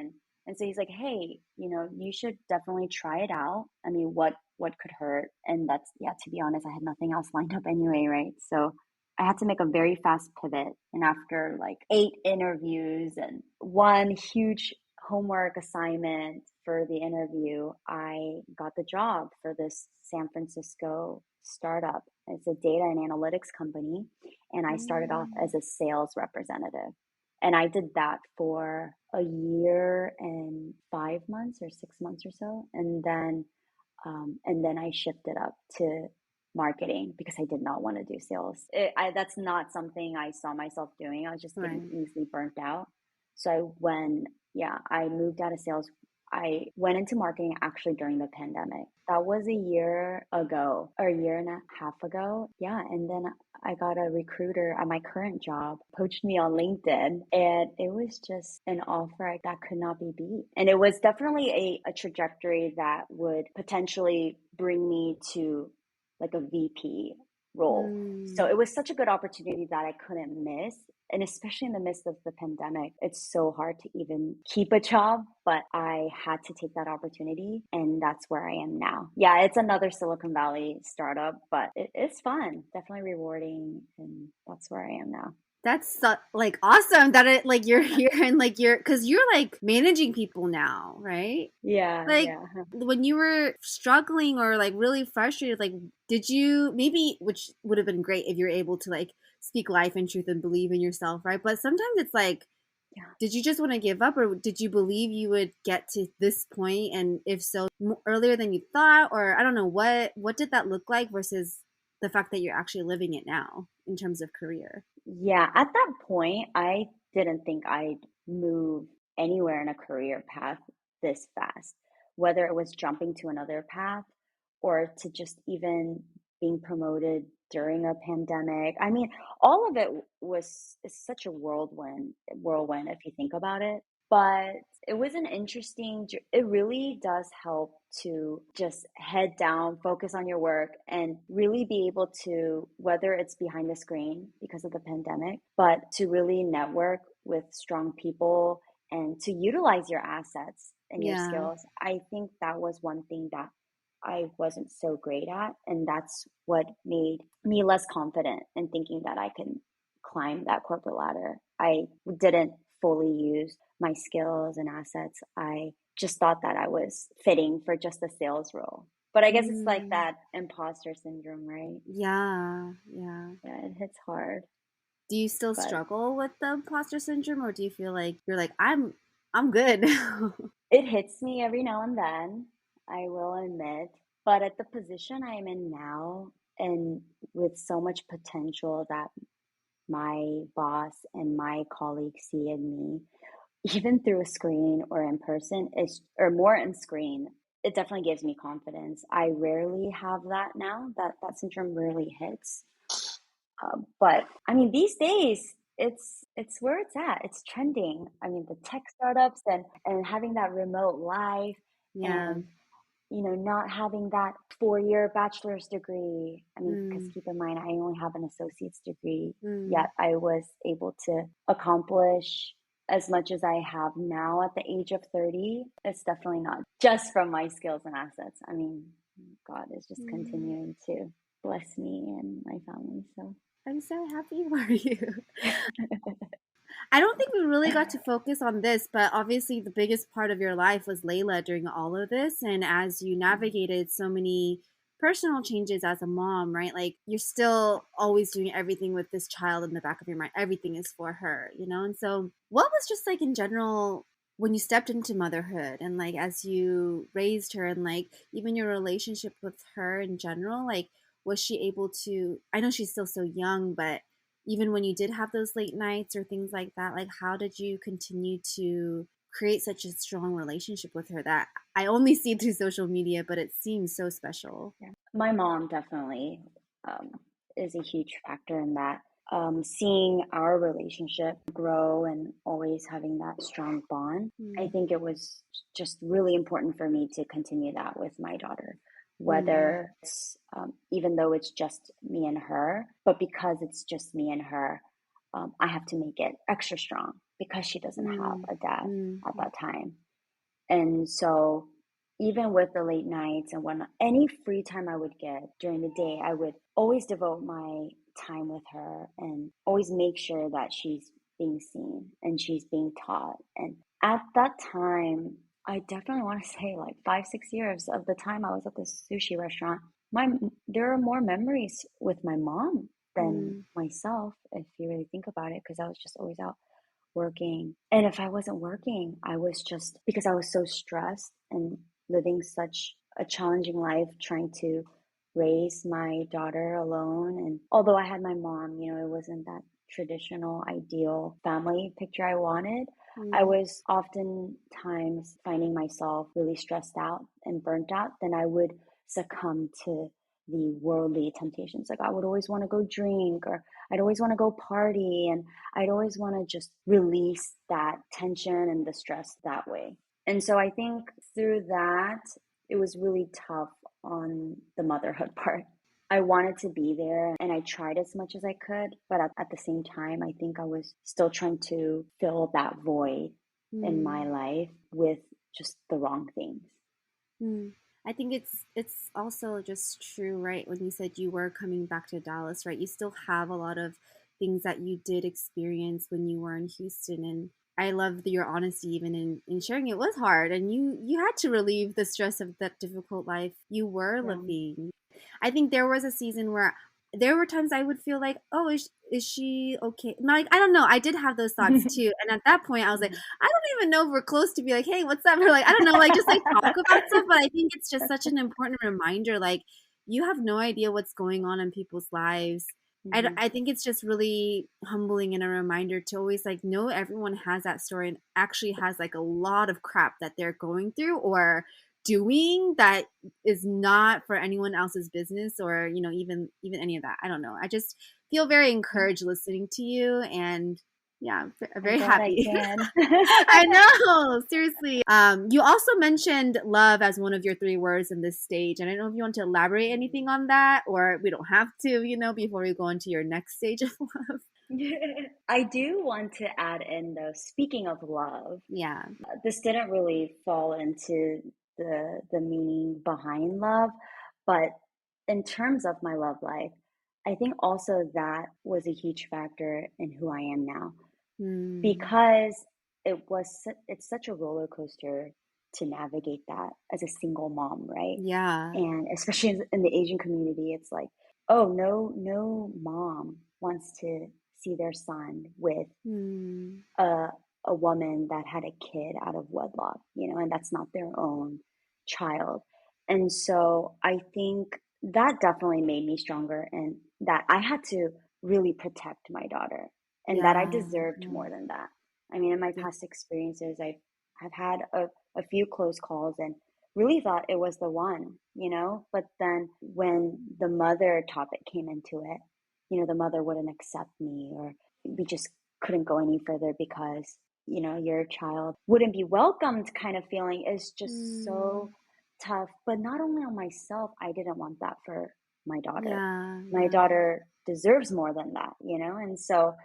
And so he's like, hey, you should definitely try it out. I mean, what could hurt? And that's, yeah, to be honest, I had nothing else lined up anyway, right? So I had to make a very fast pivot. And after like 8 interviews and one huge homework assignment for the interview, I got the job for this San Francisco startup. It's a data and analytics company. And I started off Mm. as a sales representative. And I did that for a year and 5 months or 6 months or so. And then I shifted up to marketing because I did not want to do sales. That's not something I saw myself doing. I was just getting Right. easily burnt out. So I moved out of sales. I went into marketing actually during the pandemic. That was a year ago, or a year and a half ago. Yeah. And then I got a recruiter at my current job, poached me on LinkedIn, and it was just an offer that could not be beat. And it was definitely a trajectory that would potentially bring me to like a VP role. So Mm. it was such a good opportunity that I couldn't miss. And especially in the midst of the pandemic, it's so hard to even keep a job, but I had to take that opportunity, and that's where I am now. Yeah, it's another Silicon Valley startup, but it's fun, definitely rewarding, and that's where I am now. That's like awesome that it like you're here and like because you're like managing people now, right? Yeah, Like yeah. when you were struggling or like really frustrated, like did you maybe, which would have been great if you're able to like speak life and truth and believe in yourself, right? But sometimes it's like, Yeah. did you just want to give up, or did you believe you would get to this point, and if so, earlier than you thought, or I don't know, what did that look like versus the fact that you're actually living it now in terms of career? Yeah, at that point, I didn't think I'd move anywhere in a career path this fast, whether it was jumping to another path or to just even being promoted during a pandemic. I mean, all of it was is such a whirlwind if you think about it. But it was an it really does help to just head down, focus on your work, and really be able to, whether it's behind the screen because of the pandemic, but to really network with strong people and to utilize your assets and your Yeah. skills. I think that was one thing that I wasn't so great at. And that's what made me less confident in thinking that I can climb that corporate ladder. I didn't fully use my skills and assets. I just thought that I was fitting for just a sales role. But I guess it's like Mm, that imposter syndrome, right? yeah, yeah. Yeah, it hits hard. Do you still But struggle with the imposter syndrome, or do you feel like you're like I'm good? it hits me every now and then, I will admit. But at the position I am in now, and with so much potential that my boss and my colleagues see in me, even through a screen or in person, or more in screen, it definitely gives me confidence. I rarely have that now. That syndrome rarely hits. But I mean, these days, it's where it's at. It's trending. I mean, the tech startups and having that remote life, Yeah. and not having that 4-year bachelor's degree. I mean, because Mm, keep in mind, I only have an associate's degree, yet mm. I was able to accomplish as much as I have now at the age of 30. It's definitely not just from my skills and assets. I mean, God is just Mm. continuing to bless me and my family. So, I'm so happy for you. I don't think we really got to focus on this, but obviously the biggest part of your life was Layla during all of this. And as you navigated so many personal changes as a mom, right? Like you're still always doing everything with this child in the back of your mind. Everything is for her, you know? And so, what was just like in general when you stepped into motherhood and like as you raised her and like even your relationship with her in general, like was she able to? I know she's still so young, but even when you did have those late nights or things like that, like how did you continue to create such a strong relationship with her that I only see through social media, but it seems so special? yeah. My mom definitely um, is a huge factor in that. seeing our relationship grow and always having that strong bond, I Mm. think it was just really important for me to continue that with my daughter. Mm. Whether it's, even though it's just me and her, but because it's just me and her, I have to make it extra strong because she doesn't have Mm. a dad Mm. at that time. And so, even with the late nights and when any free time I would get during the day, I would always devote my time with her and always make sure that she's being seen and she's being taught. And at that time, I definitely want to say like 5, 6 years of the time I was at the sushi restaurant, my there are more memories with my mom than Mm. myself, if you really think about it, because I was just always out working. And if I wasn't working, I was just because I was so stressed and living such a challenging life trying to raise my daughter alone. And although I had my mom, it wasn't that traditional, ideal family picture I wanted. I Mm. was oftentimes finding myself really stressed out and burnt out. Then I would succumb to the worldly temptations. Like I would always want to go drink, or I'd always want to go party, and I'd always want to just release that tension and the stress that way. And so I think through that, it was really tough on the motherhood part. I wanted to be there and I tried as much as I could, but at the same time, I think I was still trying to fill that void in my Mm. life with just the wrong things. Mm. I think it's also just true, right? When you said you were coming back to Dallas, right? You still have a lot of things that you did experience when you were in Houston, and I love your honesty even in sharing it was hard, and you had to relieve the stress of that difficult life you were Yeah. living. I think there was a season where there were times I would feel like, oh, is she okay? Like, I don't know. I did have those thoughts too. And at that point, I was like, Mhm. I don't even know if we're close to be like, hey, what's up? Or like, I don't know, like, just like talk about stuff. But I think it's just such an important reminder. Like, you have no idea what's going on in people's lives. Mhm. I think it's just really humbling and a reminder to always like know everyone has that story and actually has like a lot of crap that they're going through or doing that is not for anyone else's business or even any of that. I don't know. I just feel very Yeah, encouraged listening to you, and yeah, I'm I'm very glad I happy. can. I know, seriously. You also mentioned love as one of your three words in this stage, and I don't know if you want to elaborate anything on that, or we don't have to, before we go into your next stage of love. I do want to add in though, speaking of love, Yeah. this didn't really fall into the meaning behind love, but in terms of my love life, I think also that was a huge factor in who I am now Hmm. because it's such a roller coaster to navigate that as a single mom, right? Yeah. And especially in the Asian community, it's like, oh, no mom wants to see their son with Hmm. a a woman that had a kid out of wedlock, and that's not their own child. And so I think that definitely made me stronger and that I had to really protect my daughter and that I Yeah. deserved Yeah. more than that. I mean, in my Yeah. past experiences, I've had a few close calls and really thought it was the one, but then when the mother topic came into it, the mother wouldn't accept me or we just couldn't go any further because your child wouldn't be welcomed kind of feeling is just so Hmm. tough. But not only on myself, I didn't want that for my daughter. Yeah. My Yeah. daughter deserves more than that, and so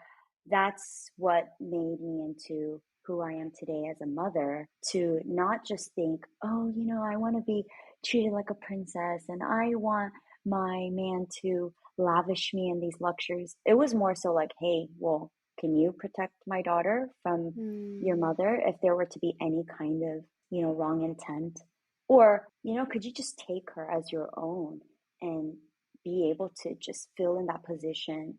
that's what made me into who I am today as a mother, to not just think, oh, I want to be treated like a princess and I want my man to lavish me in these luxuries. It was more so like, hey, well, can you protect my daughter from your Hmm. mother if there were to be any kind of, wrong intent? Or, could you just take her as your own and be able to just fill in that position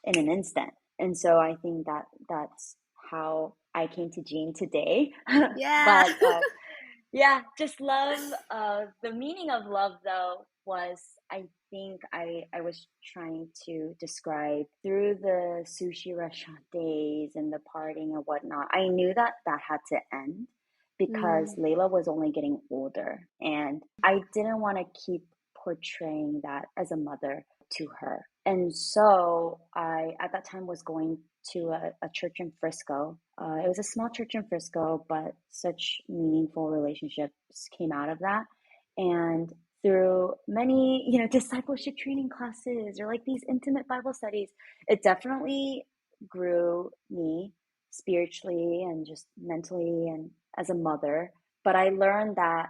in an instant? And so I think that that's how I came to Jean today. Yeah. But yeah, just love. The meaning of love, though, was I think I was trying to describe through the sushi restaurant days and the partying and whatnot. I knew that that had to end because Hmm. Leila was only getting older, and I didn't want to keep portraying that as a mother to her. And so I, at that time, was going to a church in Frisco. It was a small church in Frisco, but such meaningful relationships came out of that. And through many, discipleship training classes or like these intimate Bible studies, it definitely grew me spiritually and just mentally and as a mother. But I learned that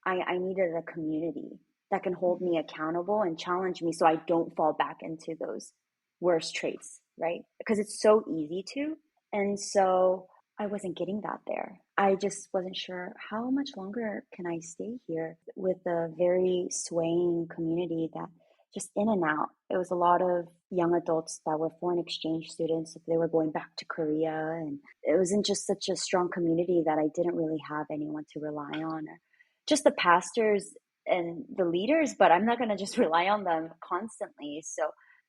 I needed a community that can hold me accountable and challenge me so I don't fall back into those worst traits, right? Because it's so easy to. And so I wasn't getting that there. I just wasn't sure how much longer can I stay here with a very swaying community that just in and out. It was a lot of young adults that were foreign exchange students. They were going back to Korea, and it wasn't just such a strong community that I didn't really have anyone to rely on, or just the pastors and the leaders, but I'm not going to just rely on them constantly. So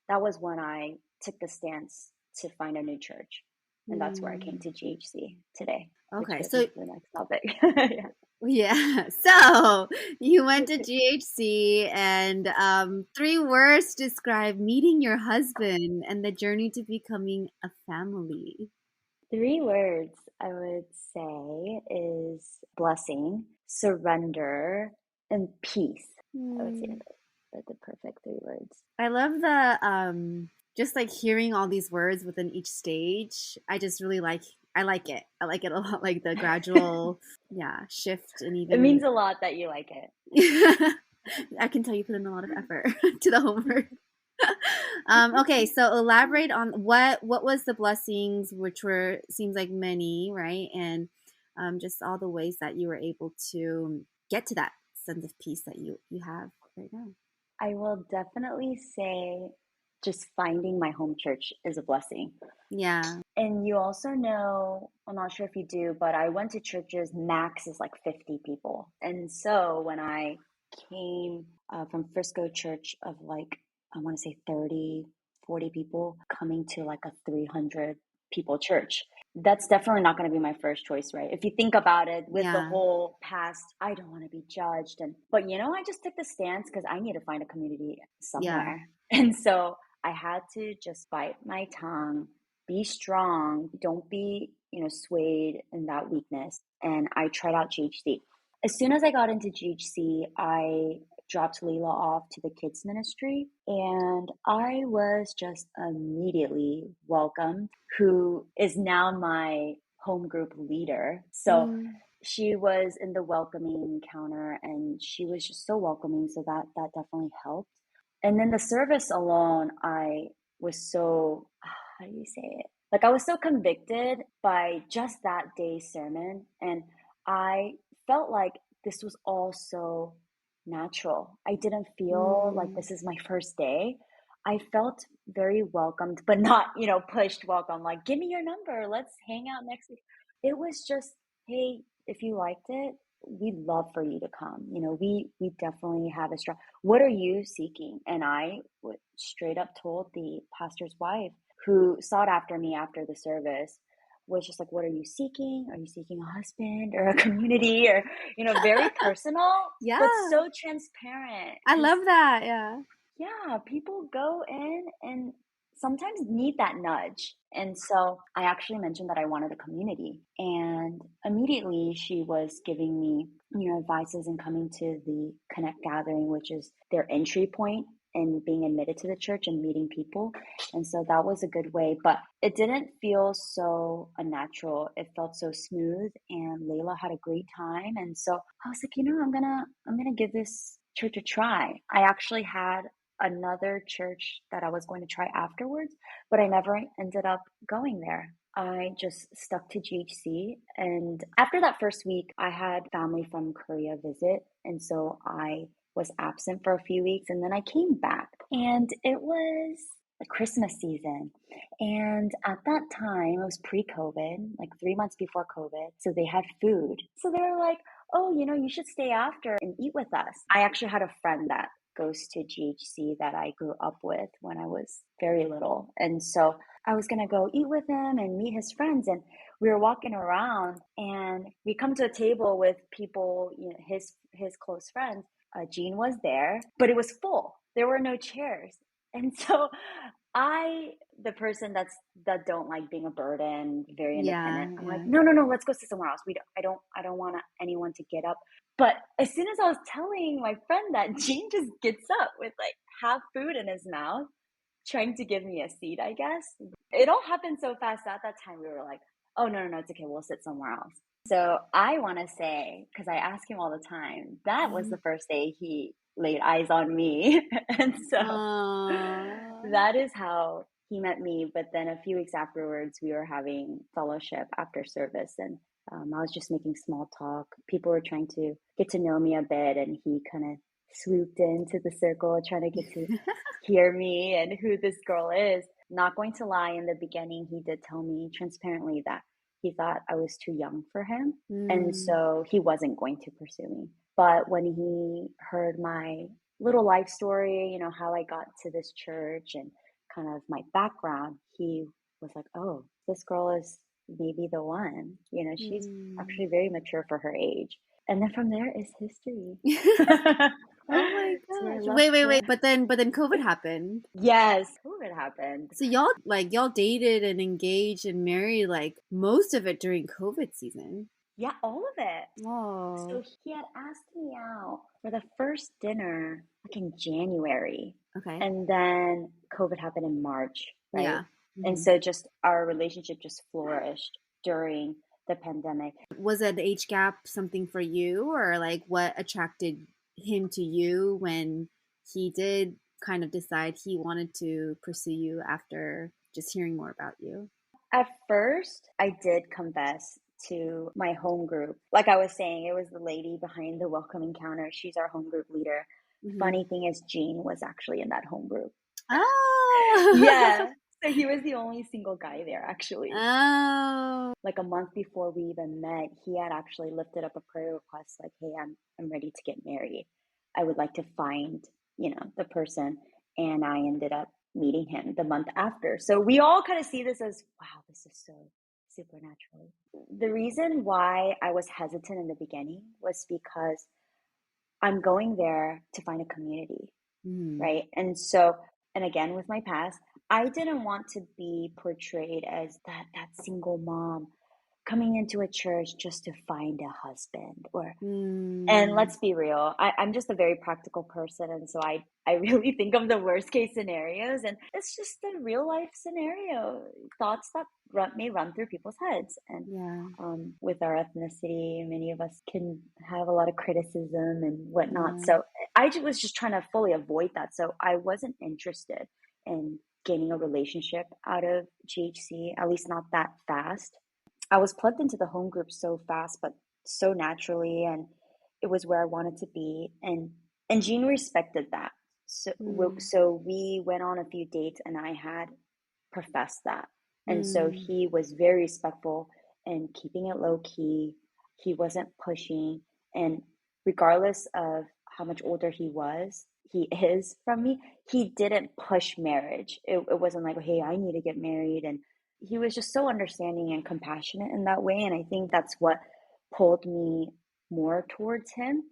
that was when I took the stance to find a new church. And that's where I came to GHC today, which Okay, gets so into the next topic. Yeah. yeah, so you went to GHC, and 3 words describe meeting your husband and the journey to becoming a family. 3 words I would say is blessing, surrender, and peace. I would say Hmm. that's the perfect 3 words. I love the just like hearing all these words within each stage. I like it. I like it a lot, like the gradual, yeah, shift and It even means a lot that you like it. I can tell you put in a lot of effort to the homework. Okay, so elaborate on what was the blessings, which were seems like many, right? And just all the ways that you were able to get to that sense of peace that you have right now. I will definitely say just finding my home church is a blessing. Yeah. And you also know, I'm not sure if you do, but I went to churches, max is like 50 people. And so when I came from Frisco church of like, I want to say 30, 40 people coming to like a 300 people church, that's definitely not going to be my first choice, right? If you think about it with the Yeah. whole past, I don't want to be judged. But I just took the stance because I need to find a community Yeah. somewhere. And so I had to just bite my tongue, be strong, don't be, swayed in that weakness. And I tried out GHC. As soon as I got into GHC, I dropped Leila off to the kids ministry, and I was just immediately welcomed, who is now my home group leader. So Mm. she was in the welcoming encounter, and she was just so welcoming, so that definitely helped. And then the service alone, I was so, how do you say it? Like I was so convicted by just that day's sermon. And I felt like this was all so natural. I didn't feel like Mm. this is my first day. I felt very welcomed, but not, pushed welcome. Like, give me your number. Let's hang out next week. It was just, hey, if you liked it, we'd love for you to come. We definitely have a strong, what are you seeking? And I straight up told the pastor's wife who sought after me after the service, was just like, what are you seeking? Are you seeking a husband or a community, or, very personal, but Yeah. so transparent. I Because, love that. Yeah. yeah, people go in and sometimes need that nudge. And so I actually mentioned that I wanted a community. And immediately she was giving me, advices and coming to the Connect gathering, which is their entry point and being admitted to the church and meeting people. And so that was a good way, but it didn't feel so unnatural. It felt so smooth, and Layla had a great time. And so I was like, I'm gonna give this church a try. I actually had another church that I was going to try afterwards, but I never ended up going there. I just stuck to GHC. And after that first week, I had family from Korea visit. And so I was absent for a few weeks, and then I came back. And it was the Christmas season. And at that time, it was pre COVID, like 3 months before COVID. So they had food. So they were like, oh, you should stay after and eat with us. I actually had a friend that goes to GHC that I grew up with when I was very little. And so I was going to go eat with him and meet his friends. And we were walking around, and we come to a table with people, his close friends. Jean was there, but it was full. There were no chairs. And so the person that don't like being a burden, very Yeah, independent. I'm like, yeah. no, no, no, let's go sit somewhere else. I don't want anyone to get up. But as soon as I was telling my friend that, Gene just gets up with like half food in his mouth, trying to give me a seat, I guess. It all happened so fast. At that time, we were like, oh, no, no, no, it's okay. We'll sit somewhere else. So I want to say, because I ask him all the time, that was Mhm. the first day he laid eyes on me. And so Aw. that is how he met me. But then a few weeks afterwards, we were having fellowship after service, and I was just making small talk. People were trying to get to know me a bit, and he kind of swooped into the circle, trying to get to hear me and who this girl is. Not going to lie, in the beginning, he did tell me transparently that he thought I was too young for him, and Mm. so he wasn't going to pursue me. But when he heard my little life story, you know, how I got to this church and kind of my background, he was like, oh, this girl is maybe the one. You know, she's Mm. actually very mature for her age. And then from there is history. Oh my So we're gosh. left Wait, wait, with, wait. But then COVID happened. yes, COVID happened. So y'all dated and engaged and married like most of it during COVID season. Yeah, all of it. So Oh, he had asked me out for the first dinner like in January. okay. And then COVID happened in March, right? Yeah. And Hmm. so just our relationship just flourished during the pandemic. Was that the age gap something for you, or like what attracted him to you when he did kind of decide he wanted to pursue you after just hearing more about you? At first, I did confess to my home group. Like I was saying, it was the lady behind the welcoming counter. She's our home group leader. Hmm. Funny thing is, Gene was actually in that home group. Oh. Yeah. So he was the only single guy there, actually. Oh. Like a month before we even met, he had actually lifted up a prayer request like, hey, I'm ready to get married. I would like to find, you know, the person. And I ended up meeting him the month after. So we all kind of see this as, wow, this is so supernatural. The reason why I was hesitant in the beginning was because I'm going there to find a community, Mm. right? And so, and again, with my past, I didn't want to be portrayed as that single mom coming into a church just to find a husband. Or and Mm. let's be real, I'm just a very practical person, and so I really think of the worst case scenarios, and it's just a real life scenario, thoughts that may run through people's heads. And Yeah. with our ethnicity, many of us can have a lot of criticism and whatnot. Yeah. So was just trying to fully avoid that. So I wasn't interested in gaining a relationship out of GHC, at least not that fast. I was plugged into the home group so fast, but so naturally, and it was where I wanted to be. And Gene respected that. Mm. So we went on a few dates, and I had professed that. And so Mm. he was very respectful and keeping it low key. He wasn't pushing. And regardless of how much older he is from me, he didn't push marriage. It wasn't like, hey, I need to get married. And he was just so understanding and compassionate in that way. And I think that's what pulled me more towards him.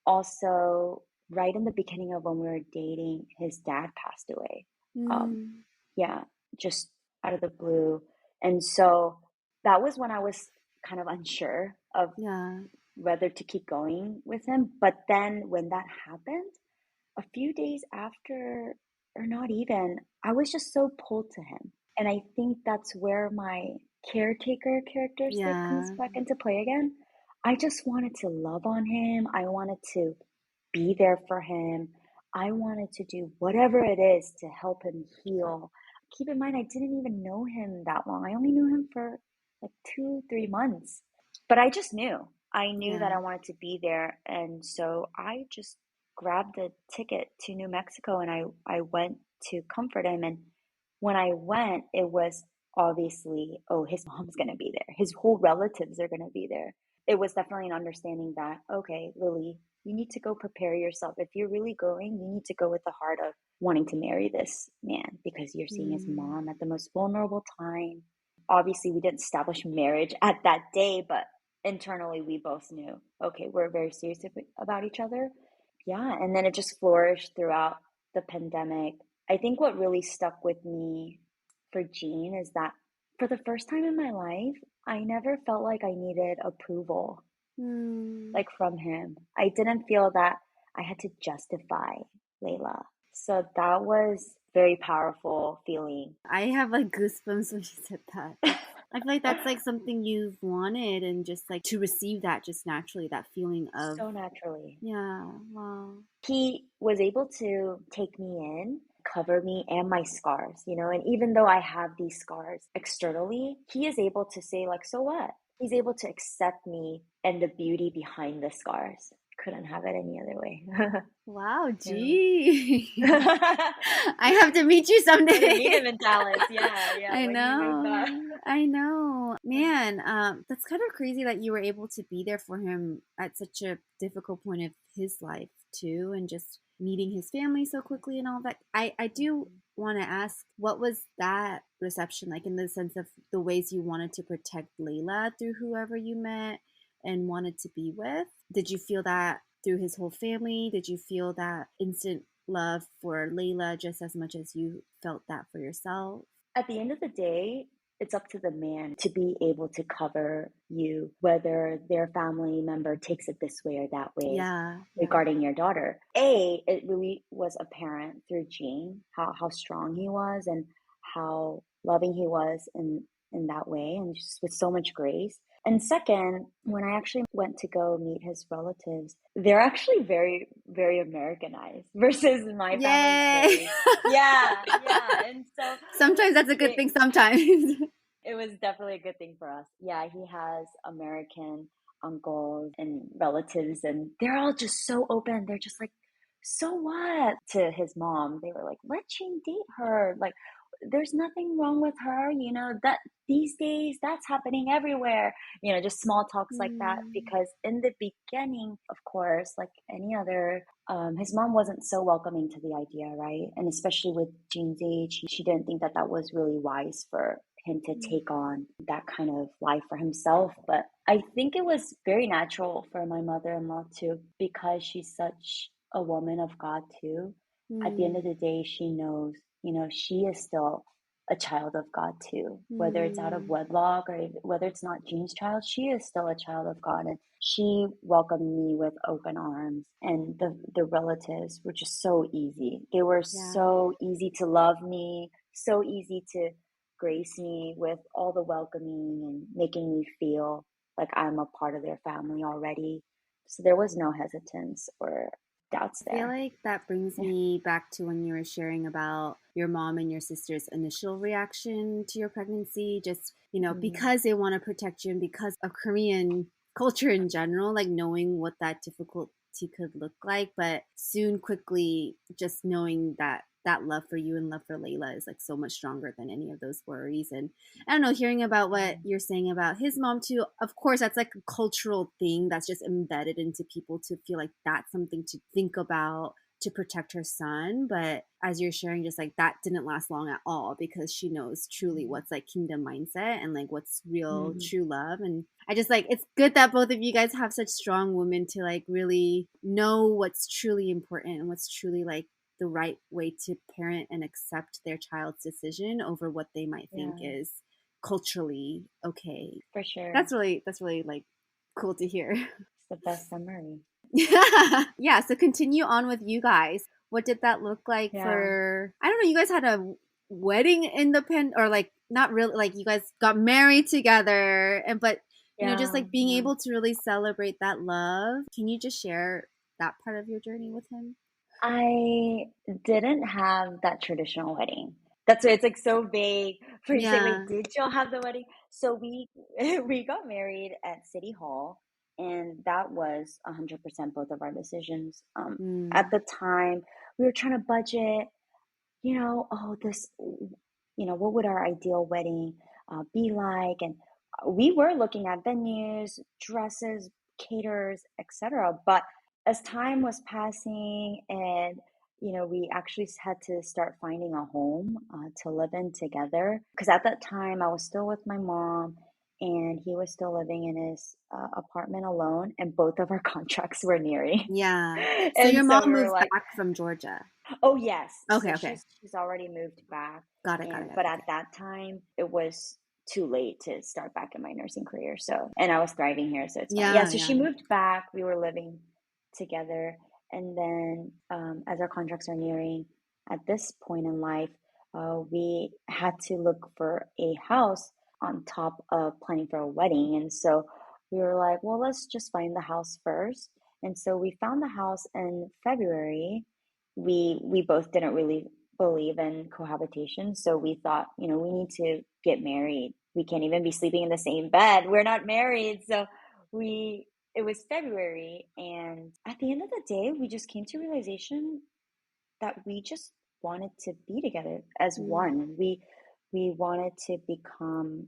Also, right in the beginning of when we were dating, his dad passed away. Um, Mm. yeah, just out of the blue. And so that was when I was kind of unsure of Yeah. whether to keep going with him. But then when that happened, a few days after, or not even, I was just so pulled to him. And I think that's where my caretaker characteristic comes Yeah. back into play again. I just wanted to love on him. I wanted to be there for him. I wanted to do whatever it is to help him heal. Keep in mind, I didn't even know him that long. I only knew him for like 2, 3 months. But I just knew. I knew that Yeah. I wanted to be there. And so I just grabbed a ticket to New Mexico, and I went to comfort him. And when I went, it was obviously, oh, his mom's going to be there. His whole relatives are going to be there. It was definitely an understanding that, okay, Lily, you need to go prepare yourself. If you're really going, you need to go with the heart of wanting to marry this man because you're seeing his Mm. mom at the most vulnerable time. Obviously, we didn't establish marriage at that day, but internally we both knew, okay, we're very serious about each other. Yeah, and then it just flourished throughout the pandemic. I think what really stuck with me for Jean is that for the first time in my life, I never felt like I needed approval, Hmm. like from him. I didn't feel that I had to justify Layla. So that was very powerful feeling. I have like goosebumps when you said that. I feel like that's like something you've wanted and just like to receive that just naturally, that feeling of, So naturally. yeah, wow. He was able to take me in, cover me and my scars, and even though I have these scars externally, he is able to say, like, so what? He's able to accept me and the beauty behind the scars. Couldn't have it any other way. Wow, Yeah. gee. I have to meet you Gotta meet him someday. in Dallas. Yeah, yeah, I when you move back. know. I know. Man, that's kind of crazy that you were able to be there for him at such a difficult point of his life too, and just meeting his family so quickly and all that. I do want to ask, what was that reception like in the sense of the ways you wanted to protect Layla through whoever you met and wanted to be with? Did you feel that through his whole family? Did you feel that instant love for Layla just as much as you felt that for yourself? At the end of the day, it's up to the man to be able to cover you, whether their family member takes it this way or that way Yeah, yeah. regarding your daughter. It really was apparent through Gene how strong he was and how loving he was in that way and just with so much grace. And second, when I actually went to go meet his relatives, they're actually very, very Americanized versus my family's Yay! very, yeah, yeah. And so Sometimes that's a good they, thing, sometimes. it was definitely a good thing for us. Yeah, he has American uncles and relatives, and they're all just so open. They're just like, so what? To his mom, they were like, let Shane date her. Like, there's nothing wrong with her. That these days that's happening everywhere. Just small talks like that. Hmm. Because in the beginning, of course, like any other, his mom wasn't so welcoming to the idea, right? And especially with Jean's age, she didn't think that that was really wise for him to take on that kind of life for himself. But I think it was very natural for my mother-in-law too, because she's such a woman of God too. At the end of Hmm. the day, she knows, she is still a child of God too. Whether it's out of Hmm. wedlock or whether it's not Jean's child, she is still a child of God. And she welcomed me with open arms. And the relatives were just so easy. They were Yeah. so easy to love me, so easy to grace me with all the welcoming and making me feel like I'm a part of their family already. So there was no hesitance or doubts I feel there. like that brings Yeah. me back to when you were sharing about your mom and your sister's initial reaction to your pregnancy, just, Mm, because they want to protect you and because of Korean culture in general, like knowing what that difficulty could look like, but soon quickly just knowing that that love for you and love for Layla is like so much stronger than any of those worries. And I don't know, hearing about what yeah. you're saying about his mom too, of course, that's like a cultural thing that's just embedded into people to feel like that's something to think about to protect her son. But as you're sharing, just like that didn't last long at all because she knows truly what's like kingdom mindset and like what's real, Mm-hmm. true love. And I just like, it's good that both of you guys have such strong women to like really know what's truly important and what's truly like the right way to parent and accept their child's decision over what they might think Yeah, is culturally okay. for sure. That's really like cool to hear. It's the best summary. Yeah, so continue on with you guys. What did that look like Yeah, for, I don't know, you guys had a wedding independent or like not really, like you guys got married together and but just yeah, like being yeah. able to really celebrate that love. Can you just share that part of your journey with him? I didn't have that traditional wedding. That's why it's like so vague for you to say, wait, Yeah. did y'all have the wedding? So we we got married at City Hall, and that was 100% both of our decisions. At Mm. the time, we were trying to budget, oh, what would our ideal wedding be like? And we were looking at venues, dresses, caterers, etc. But as time was passing and we actually had to start finding a home to live in together. Because at that time, I was still with my mom and he was still living in his apartment alone, and both of our contracts were nearing. Yeah. So And your so mom we were moved like, back from Georgia. oh yes, Okay, so okay. she's already moved back, Got it, got it, and got but it. at Okay. that time it was too late to start back in my nursing career. So, and I was thriving here, so it's fine. Yeah, Yeah, so she yeah. moved back. We were living together, and then as our contracts are nearing, at this point in life, we had to look for a house on top of planning for a wedding, and so we were like, well, let's just find the house first. And so we found the house in February. We both didn't really believe in cohabitation, so we thought, we need to get married. We can't even be sleeping in the same bed. We're not married. So we it was February, and at the end of the day, we just came to realization that we just wanted to be together as Mm. one. We wanted to become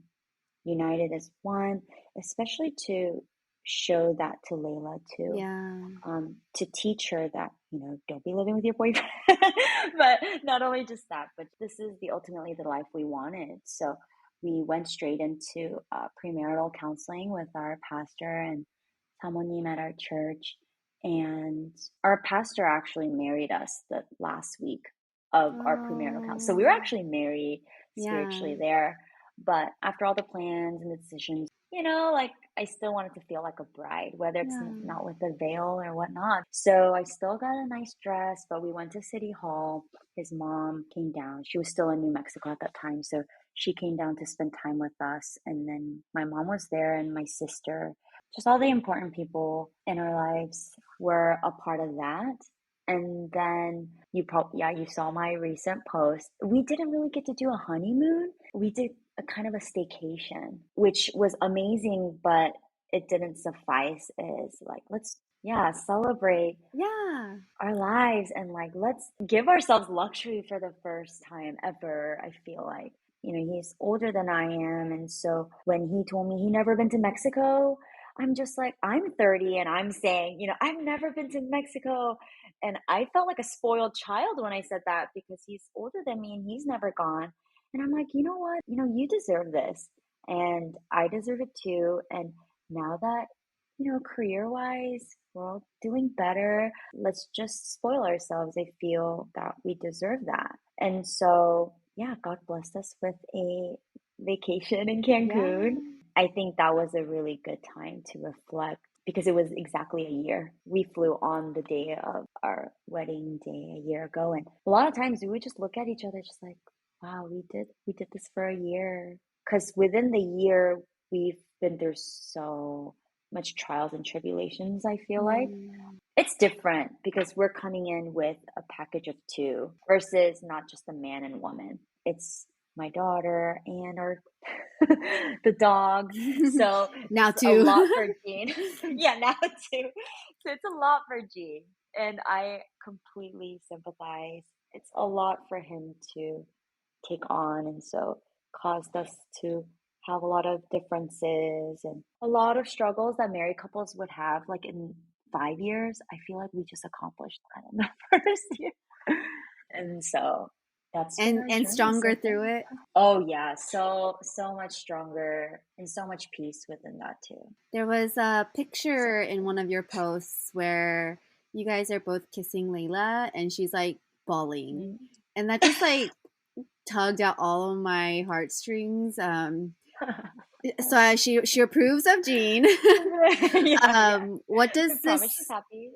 united as one, especially to show that to Leila too, Yeah. to teach her that, don't be living with your boyfriend. But not only just that, but this is ultimately the life we wanted. So we went straight into premarital counseling with our pastor and someone at our church. And our pastor actually married us the last week of our premarital counseling. So we were Oh, actually married yeah. spiritually there. But after all the plans and the decisions, like I still wanted to feel like a bride, whether it's Yeah. not with a veil or whatnot. So I still got a nice dress, but we went to City Hall. His mom came down. She was still in New Mexico at that time. So she came down to spend time with us. And then my mom was there and my sister. Just all the important people in our lives were a part of that. And then you saw my recent post. We didn't really get to do a honeymoon. We did a kind of a staycation, which was amazing, but it didn't suffice as like, let's, yeah, celebrate Yeah. our lives and like, let's give ourselves luxury for the first time ever. I feel like, he's older than I am. And so when he told me he never been to Mexico, I'm just like, I'm 30 and I'm saying, I've never been to Mexico. And I felt like a spoiled child when I said that because he's older than me and he's never gone. And I'm like, you know what? You deserve this. And I deserve it too. And now that, career wise, we're all doing better. Let's just spoil ourselves. I feel that we deserve that. And so, yeah, God blessed us with a vacation in Yeah. Cancun. I think that was a really good time to reflect because it was exactly a year. We flew on the day of our wedding day a year ago. And a lot of times we would just look at each other just like, wow, we did this for a year. Because within the year, we've been through so much trials and tribulations, I feel like. Mm. It's different because we're coming in with a package of two versus not just a man and woman. It's my daughter and our the dog. So Now it's a too. lot for Jean. Yeah, now too. So it's a lot for Jean. And I completely sympathize. It's a lot for him to take on. And so caused us to have a lot of differences and a lot of struggles that married couples would have. Like in 5 years, I feel like we just accomplished that in the first year. And so that's been our and journey stronger so far. through it. Oh yeah, so much stronger and so much peace within that too. There was a So picture in one of your posts where you guys are both kissing Layla and she's like bawling. mm. And that just like tugged at all of my heartstrings. So she approves of Jean. Yeah, yeah. What I does promise she's this happy.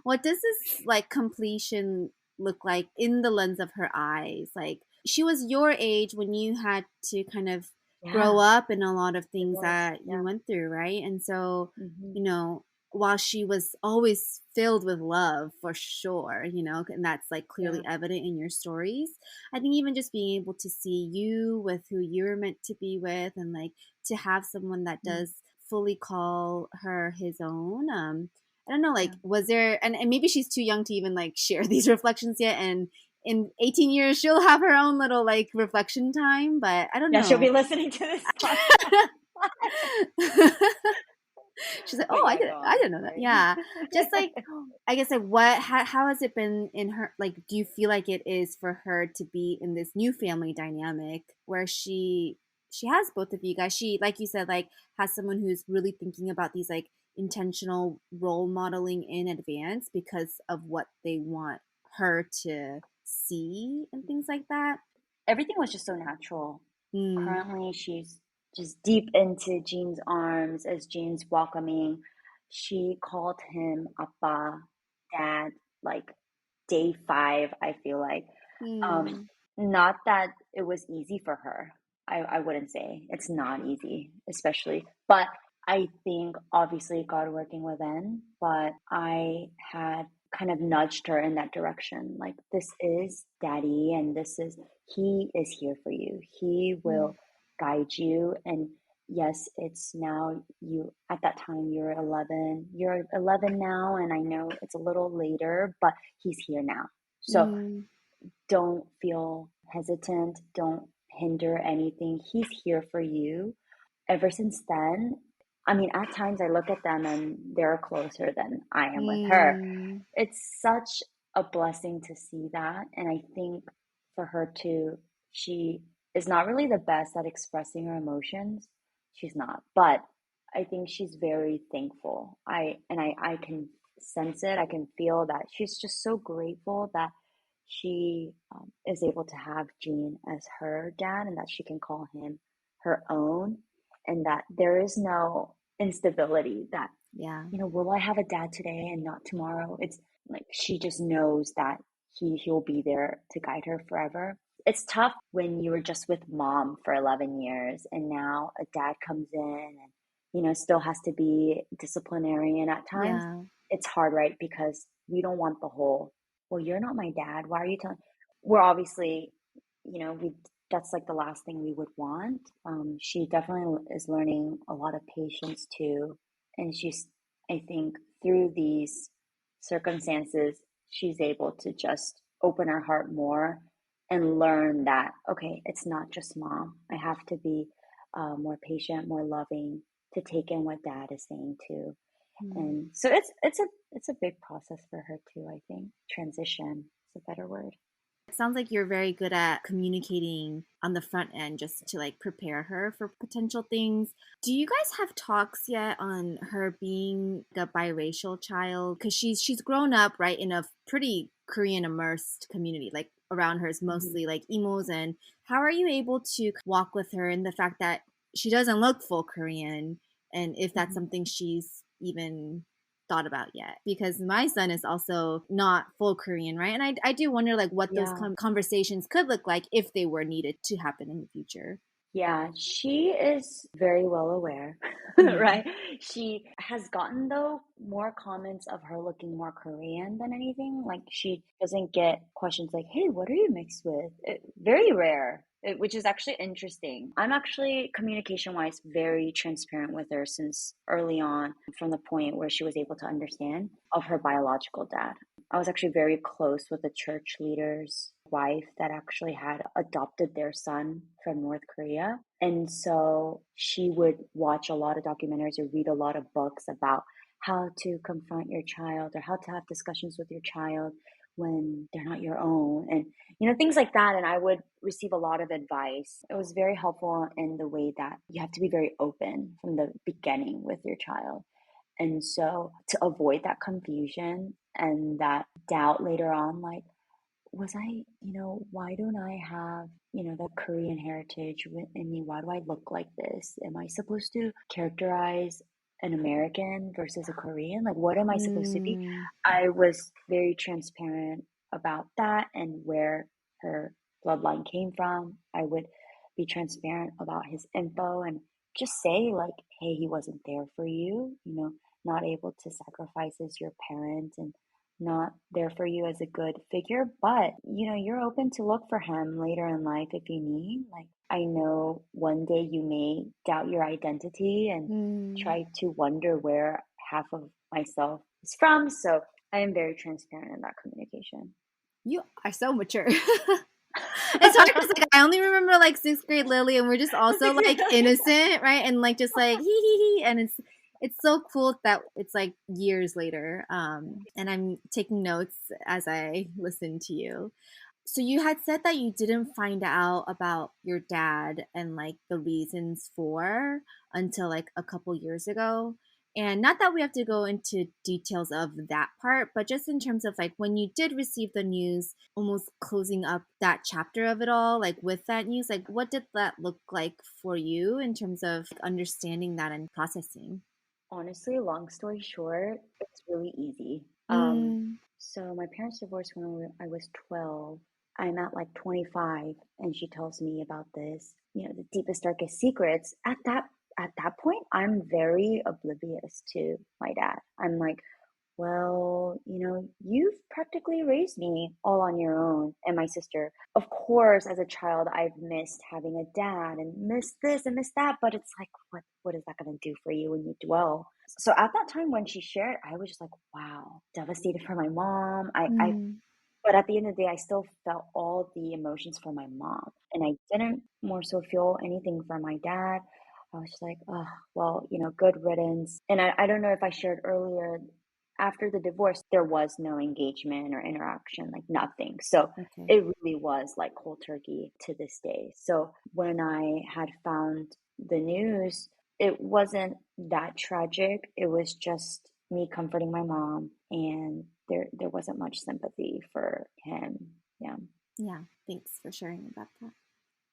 what does this like completion look like in the lens of her eyes? Like she was your age when you had to kind of grow Yeah, up in a lot of it things was. that you Yeah. went through, right? And so, Hmm. you know, while she was always filled with love for sure, and that's like clearly Yeah. evident in your stories. I think even just being able to see you with who you're meant to be with and like to have someone that Mm. does fully call her his own. I don't know, like, Yeah. was there, and maybe she's too young to even like share these reflections yet. And in 18 years, she'll have her own little like reflection time, but I don't Yeah, she'll be know. listening to this podcast. She's like, But oh, yeah, go I on. didn't know that. Sorry. Yeah. Just like, I guess like how has it been in her, like, do you feel like it is for her to be in this new family dynamic where she she has both of you guys. She, like you said, like has someone who's really thinking about these like intentional role modeling in advance because of what they want her to see and things like that. Everything was just so natural. Mm, Currently, she's just deep into Jean's arms as Jean's welcoming. She called him Appa, Dad, like day 5, I feel like. Um, mm, Not that it was easy for her. I wouldn't say it's not easy, especially. But I think obviously God working within, but I had kind of nudged her in that direction. Like, this is daddy, and he is here for you. He mm, will guide you. And yes, it's now you, at that time, you're 11. You're 11 now, and I know it's a little later, but he's here now. So mm, don't feel hesitant. Don't hinder anything. He's here for you. Ever since then, I mean, at times I look at them and they're closer than I am with her. mm, It's such a blessing to see that. And I think for her too, she is not really the best at expressing her emotions. She's not. But I think she's very thankful. I can sense it. I can feel that she's just so grateful that she is able to have Gene as her dad and that she can call him her own, and that there is no instability that, yeah. will I have a dad today and not tomorrow? It's like she just knows that he'll be there to guide her forever. It's tough when you were just with mom for 11 years and now a dad comes in and still has to be disciplinarian at times. Yeah. It's hard, right? Because we don't want the whole, well, you're not my dad. Why are you telling? We're obviously, we that's like the last thing we would want. She definitely is learning a lot of patience too, and she's, I think, through these circumstances, she's able to just open her heart more and learn that, okay, it's not just mom. I have to be more patient, more loving to take in what dad is saying too. Mm. And so it's a big process for her too, I think. Transition is a better word. It sounds like you're very good at communicating on the front end just to like prepare her for potential things. Do you guys have talks yet on her being a biracial child? Because she's grown up right in a pretty Korean immersed community. Like around her is Mhm. mostly like emos. And how are you able to walk with her in the fact that she doesn't look full Korean, and if that's Mhm. something she's even thought about yet, because my son is also not full Korean, right? And I do wonder like what those Yeah. conversations could look like if they were needed to happen in the future. Yeah, she is very well aware, Mm. right? She has gotten, though, more comments of her looking more Korean than anything. Like, she doesn't get questions like, hey, what are you mixed with? Very rare, which is actually interesting. I'm actually, communication-wise, very transparent with her since early on, from the point where she was able to understand of her biological dad. I was actually very close with a church leader's wife that actually had adopted their son from North Korea. And so she would watch a lot of documentaries or read a lot of books about how to confront your child or how to have discussions with your child when they're not your own, and things like that. And I would receive a lot of advice. It was very helpful in the way that you have to be very open from the beginning with your child. And so to avoid that confusion and that doubt later on, like, was I, why don't I have, the Korean heritage in me? Why do I look like this? Am I supposed to characterize an American versus a Korean? Like, what am I supposed to be? Mm. I was very transparent about that and where her bloodline came from. I would be transparent about his info and just say, like, hey, he wasn't there for you, not able to sacrifice as your parent and not there for you as a good figure, but you're open to look for him later in life if you need. Like, I know one day you may doubt your identity and Mm. try to wonder where half of myself is from. So I am very transparent in that communication. You are so mature. It's hard because like I only remember like sixth grade Lily, and we're just also like innocent, right? And like just like hee hee hee, and it's so cool that it's like years later. And I'm taking notes as I listen to you. So you had said that you didn't find out about your dad and like the reasons for until like a couple years ago. And not that we have to go into details of that part, but just in terms of like when you did receive the news, almost closing up that chapter of it all, like with that news, like what did that look like for you in terms of understanding that and processing? Honestly, long story short, it's really easy. Mm, So my parents divorced when I was 12. I'm at like 25, and she tells me about this, the deepest, darkest secrets. At that point, I'm very oblivious to my dad. I'm like, well, you've practically raised me all on your own and my sister. Of course, as a child, I've missed having a dad and missed this and missed that, but it's like, what is that going to do for you when you dwell? So at that time when she shared, I was just like, wow, devastated for my mom. mm, But at the end of the day, I still felt all the emotions for my mom, and I didn't more so feel anything for my dad. I was just like, oh, well, good riddance. And I don't know if I shared earlier, after the divorce, there was no engagement or interaction, like nothing. So okay. it really was like cold turkey to this day. So when I had found the news, it wasn't that tragic. It was just me comforting my mom, and there wasn't much sympathy for him. Yeah. Yeah, thanks for sharing about that.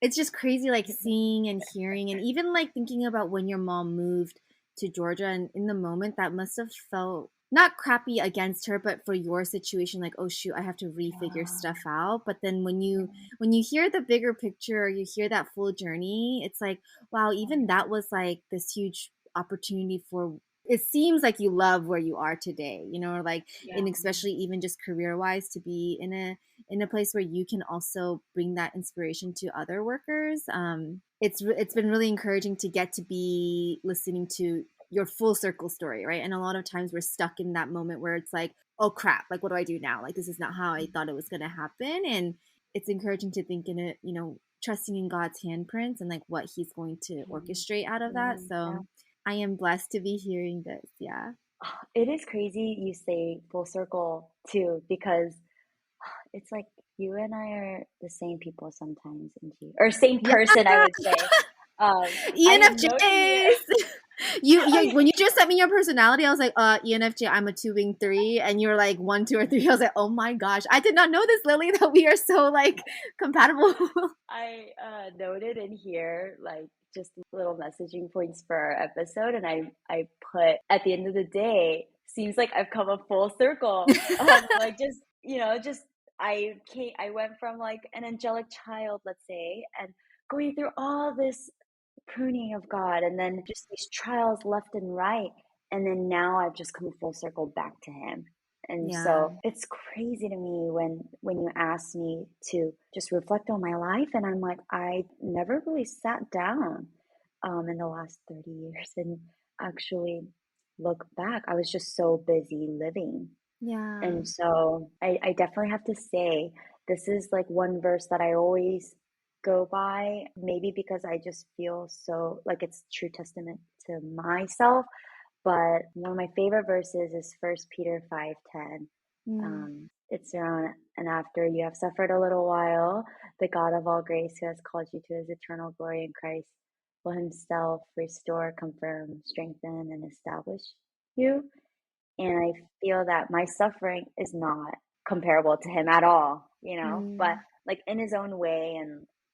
It's just crazy, like seeing and hearing, and even like thinking about when your mom moved to Georgia, and in the moment that must have felt not crappy against her, but for your situation, like, oh shoot, I have to refigure Yeah. stuff out. But then when you hear the bigger picture, or you hear that full journey, it's like, wow, even that was like this huge opportunity for. It seems like you love where you are today, like, Yeah. and especially even just career wise, to be in a place where you can also bring that inspiration to other workers. It's been really encouraging to get to be listening to your full circle story, right? And a lot of times we're stuck in that moment where it's like, oh crap, like what do I do now? Like this is not how I thought it was going to happen. And it's encouraging to think in it, trusting in God's handprints and like what He's going to Mhm. orchestrate out of that. Amen. Yeah. So I am blessed to be hearing this. Yeah. It is crazy you say full circle too, because it's like you and I are the same people sometimes, or same Yeah. person, I would say. I am noting you. ENFJs. You I when you just sent me your personality, I was like, ENFJ, I'm a 2 wing 3, and you're like 1, 2, or 3. I was like, oh my gosh, I did not know this, Lily, that we are so like compatible. I noted in here like just little messaging points for our episode, and I put at the end of the day, seems like I've come a full circle. Like just I went from like an angelic child, let's say, and going through all this pruning of God, and then just these trials left and right, and then now I've just come full circle back to Him. And Yeah, so it's crazy to me when you ask me to just reflect on my life, and I'm like, I never really sat down in the last 30 years and actually look back. I was just so busy living. yeah, And so I definitely have to say, this is like one verse that I always go by, maybe because I just feel so like it's true testament to myself. But one of my favorite verses is First Peter 5:10. mm, It's around, and after you have suffered a little while, the God of all grace, who has called you to His eternal glory in Christ, will Himself restore, confirm, strengthen, and establish you. And I feel that my suffering is not comparable to Him at all, but mm. like in His own way,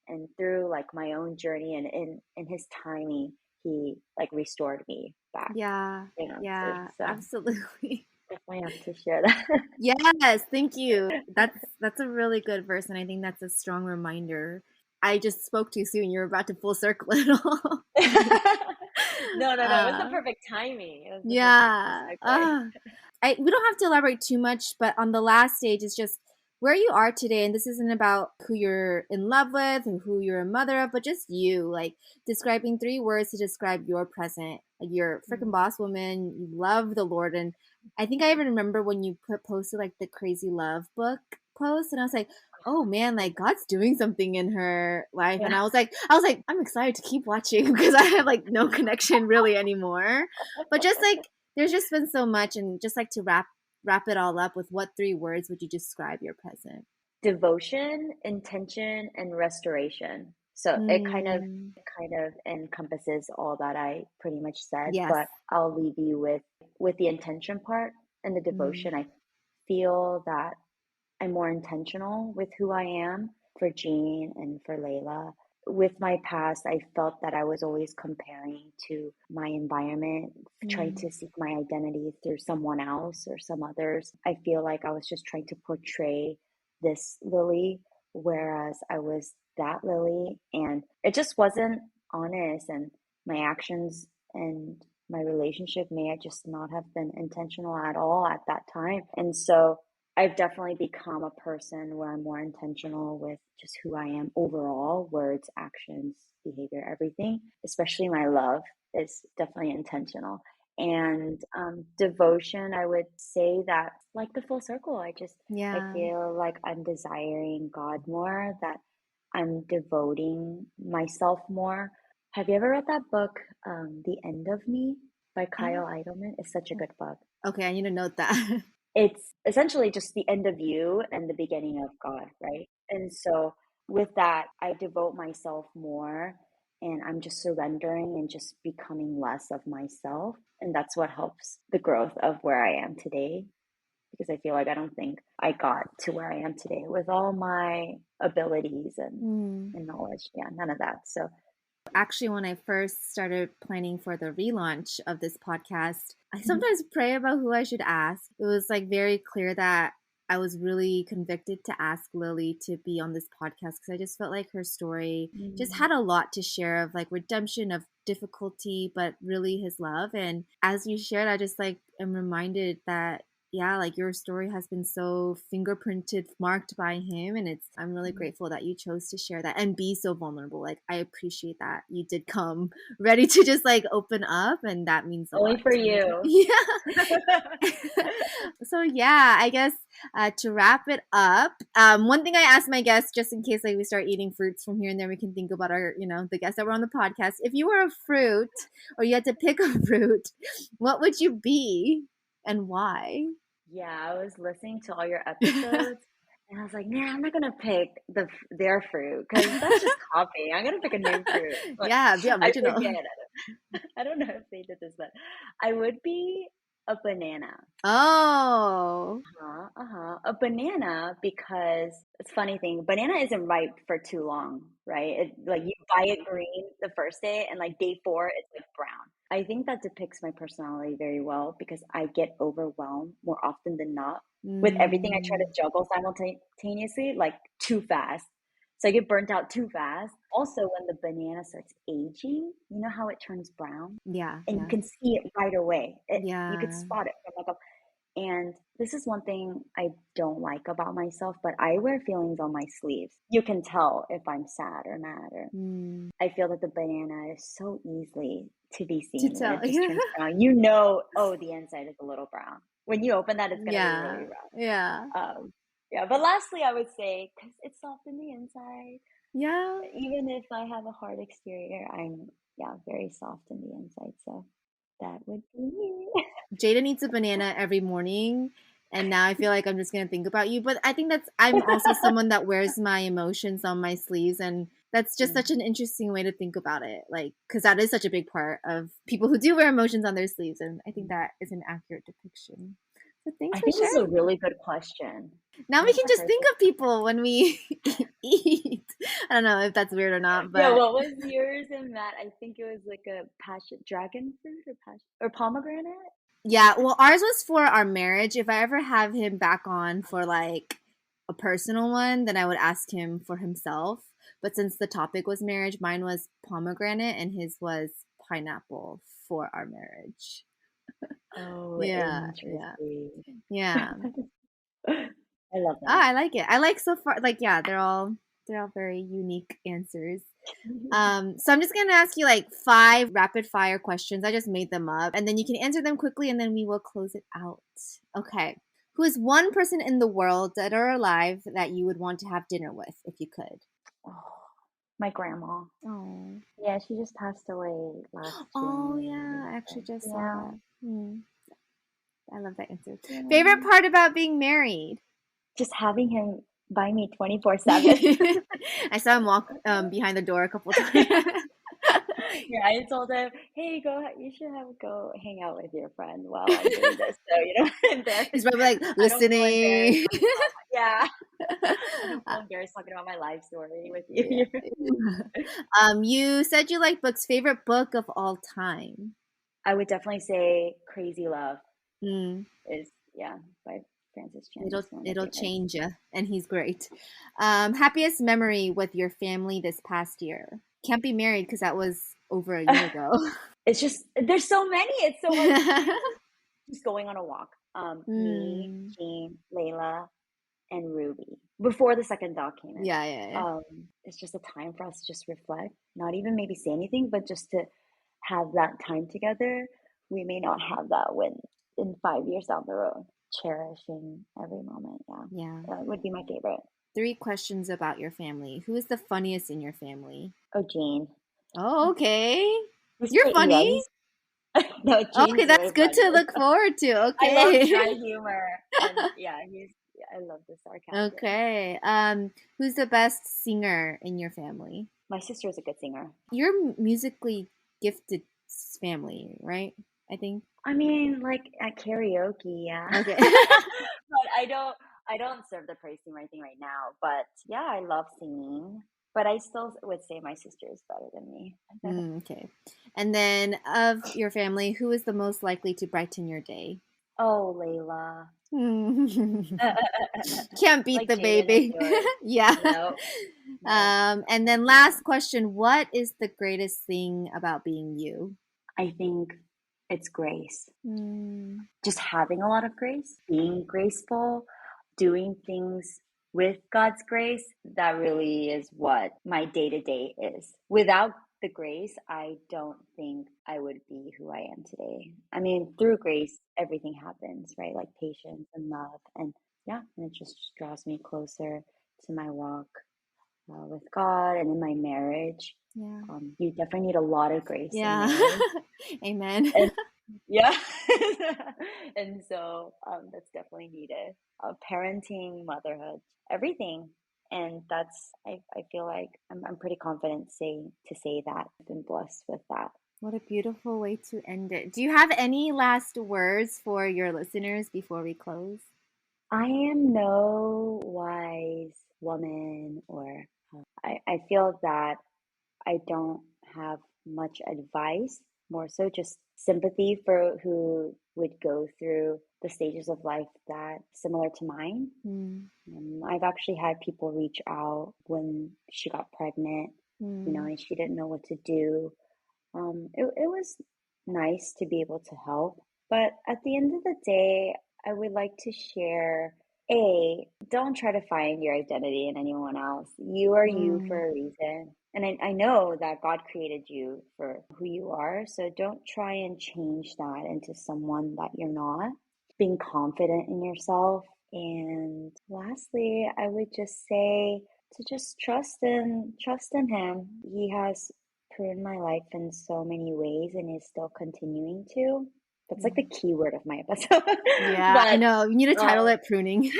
and through like my own journey, and in His timing, He like restored me back, Yeah, too. yeah, So absolutely. definitely have to share that. Yes, thank you. That's a really good verse, and I think that's a strong reminder. I just spoke too soon. You're about to full circle it all. No, no, no. It was the uh, perfect timing. It was the perfect yeah. segue. We don't have to elaborate too much, but on the last stage, it's just where you are today. And this isn't about who you're in love with or who you're a mother of, but just you, like describing 3 words to describe your present. Like you're a freaking Mm. boss woman. You love the Lord. And I think I even remember when you posted like the crazy love book post, and I was like, oh man, like God's doing something in her life. And Yeah. I was like, I'm excited to keep watching because I have like no connection really anymore. But just like there's just been so much, and just like to wrap it all up with, what 3 words would you describe your present? devotion, intention, and restoration. So Mm, kind of encompasses all that I pretty much said, yes. but I'll leave you with the intention part and the Mm, devotion. I feel that I'm more intentional with who I am for Jean and for Layla. With my past, I felt that I was always comparing to my environment, trying mm, to seek my identity through someone else or some others. I feel like I was just trying to portray this Lily, whereas I was that Lily, and it just wasn't honest. And my actions and my relationship may have just not have been intentional at all at that time. And so I've definitely become a person where I'm more intentional with just who I am overall, words, actions, behavior, everything, especially my love is definitely intentional. And devotion, I would say that like the full circle. I yeah. feel like I'm desiring God more, that I'm devoting myself more. Have you ever read that book, The End of Me by Uh, Kyle Idleman? It's such a good book. okay, I need to note that. It's essentially just the end of you and the beginning of God, right? And so with that, I devote myself more and I'm just surrendering and just becoming less of myself. And that's what helps the growth of where I am today. Because I feel like I don't think I got to where I am today with all my abilities Mm. and knowledge. Yeah, none of that. So Actually, when I first started planning for the relaunch of this podcast, I mhm. sometimes pray about who I should ask. It was like very clear that I was really convicted to ask Lily to be on this podcast because I just felt like her story just Mm. had a lot to share of like redemption, of difficulty, but really his love. And as you shared, I just like am reminded that yeah, like your story has been so fingerprinted, marked by him. And I'm really grateful that you chose to share that and be so vulnerable. Like, I appreciate that you did come ready to just like open up. And that means a Only lot for to me. you. Yeah. So, yeah, I guess to wrap it up, one thing I asked my guests, just in case like we start eating fruits from here and there, we can think about our, the guests that were on the podcast. If you were a fruit or you had to pick a fruit, what would you be and why? Yeah, I was listening to all your episodes and I was like, nah, I'm not gonna pick their fruit because that's just copying. I'm gonna pick a new fruit. But Yeah, be I original. forget. I don't know if they did this, but I would be a banana. Oh. Uh-huh. A banana because it's a funny thing, banana isn't ripe for too long, right? Like you buy it green the first day and like day four it's like brown. I think that depicts my personality very well because I get overwhelmed more often than not with everything I try to Mm, juggle simultaneously, like too fast. So I get burnt out too fast. Also, when the banana starts aging, you know how it turns brown? yeah, And you yeah, can see it right away. You could yeah. spot it from like a and this is one thing I don't like about myself, but I wear feelings on my sleeves. You can tell if I'm sad or mad, or Mm. I feel that the banana is so easily to be To seen when tell. it just Yeah. turns brown. You know, oh, the inside is a little brown. When you open that, it's going to be Yeah. really rough. Yeah. Yeah, but lastly, I would say, because it's soft in the inside, Yeah. even if I have a hard exterior, I'm, yeah, very soft in the inside. So that would be me. Jada needs a banana every morning. And now I feel like I'm just going to think about you. But I think I'm also someone that wears my emotions on my sleeves. And that's just such an interesting way to think about it. Like, because that is such a big part of people who do wear emotions on their sleeves. And I think that is an accurate depiction. So thanks I for think this is a sharing. really good question. Now we can Never just heard think this. of people when we eat. I don't know if that's weird or not, Yeah, but what was yours and Matt? I think it was like a passion dragon fruit or passion or pomegranate. yeah, well, ours was for our marriage. If I ever have him back on for like a personal one, then I would ask him for himself. But since the topic was marriage, mine was pomegranate and his was pineapple for our marriage. Oh, Yeah, yeah, interesting. yeah. I love Oh, that. I like it. I like so far. Like, yeah, they're all very unique answers. So I'm just gonna ask you like 5 rapid fire questions. I just made them up, and then you can answer them quickly, and then we will close it out. Okay. Who is one person in the world, dead or alive, that you would want to have dinner with if you could? Oh, my grandma. Oh. Yeah, she just passed away last Oh yeah, June. I actually So, just saw yeah, that. I love that answer. Favorite yeah. part about being married? Just having him. by me 24/7. I saw him walk behind the door a couple times. Yeah, I told him, "Hey, you should go hang out with your friend while I'm doing this, so you don't He's embarrass. probably like I don't feel embarrassed listening. talking about yeah, I don't Uh, feel embarrassed talking about my life story with yeah. you." You said you like books. Favorite book of all time? I would definitely say Crazy Love Mm, is, yeah, by Francis Chan it'll is one of my it'll favorites. change you, and he's great. Happiest memory with your family this past year? Can't be married because that was over a year ago. It's just there's so many, it's so hard to choose. Just going on a walk. Me, Hmm. Jean, Layla, and Ruby before the second dog came in. Yeah, yeah, yeah. Um, it's just a time for us to just reflect, not even maybe say anything, but just to have that time together. We may not have that when in 5 years down the road. Cherishing every moment. Yeah, Yeah. that would be my favorite. 3 questions about your family. Who is the funniest in your family? Oh, Gene. Oh, okay. He's You're pretty. Yeah, funny. he's no. Okay, Gene's that's way good to funnier. look forward to. I love Okay. dry humor, and yeah, he's. Yeah, I love the sarcasm. Okay. Who's the best singer in your family? My sister is a good singer. You're musically gifted family, right? I think. I mean, like at karaoke, yeah. Okay. But I don't serve the praise team or anything right now. But yeah, I love singing. But I still would say my sister is better than me. Okay. And then of your family, who is the most likely to brighten your day? Oh, Layla. Can't beat Like the Jaden is baby. yours. Yeah. No, no, And can't then beat last him. question, what is the greatest thing about being you? I think it's grace. Mm, Just having a lot of grace, being graceful, doing things with God's grace, that really is what my day to day is. Without the grace, I don't think I would be who I am today. I mean, through grace, everything happens, right? Like patience and love. And yeah, and it just draws me closer to my walk with God and in my marriage. yeah. You definitely need a lot of grace in Yeah. marriage. Amen. And yeah. And so that's definitely needed. Parenting, motherhood, everything. And I feel like I'm pretty confident to say that I've been blessed with that. What a beautiful way to end it. Do you have any last words for your listeners before we close? I am no wise woman, or I feel that I don't have much advice, more so just sympathy for who would go through the stages of life that similar to mine. Mm, I've actually had people reach out when she got pregnant, mm, and she didn't know what to do. It was nice to be able to help, but at the end of the day, I would like to share don't try to find your identity in anyone else. You are you mm. for a reason. And I know that God created you for who you are, so don't try and change that into someone that you're not. Being confident in yourself. And lastly, I would just say to just trust in him. He has pruned my life in so many ways and is still continuing to. That's like the Yeah. key word of my episode. Yeah, I But know. You need to title um, it Pruning.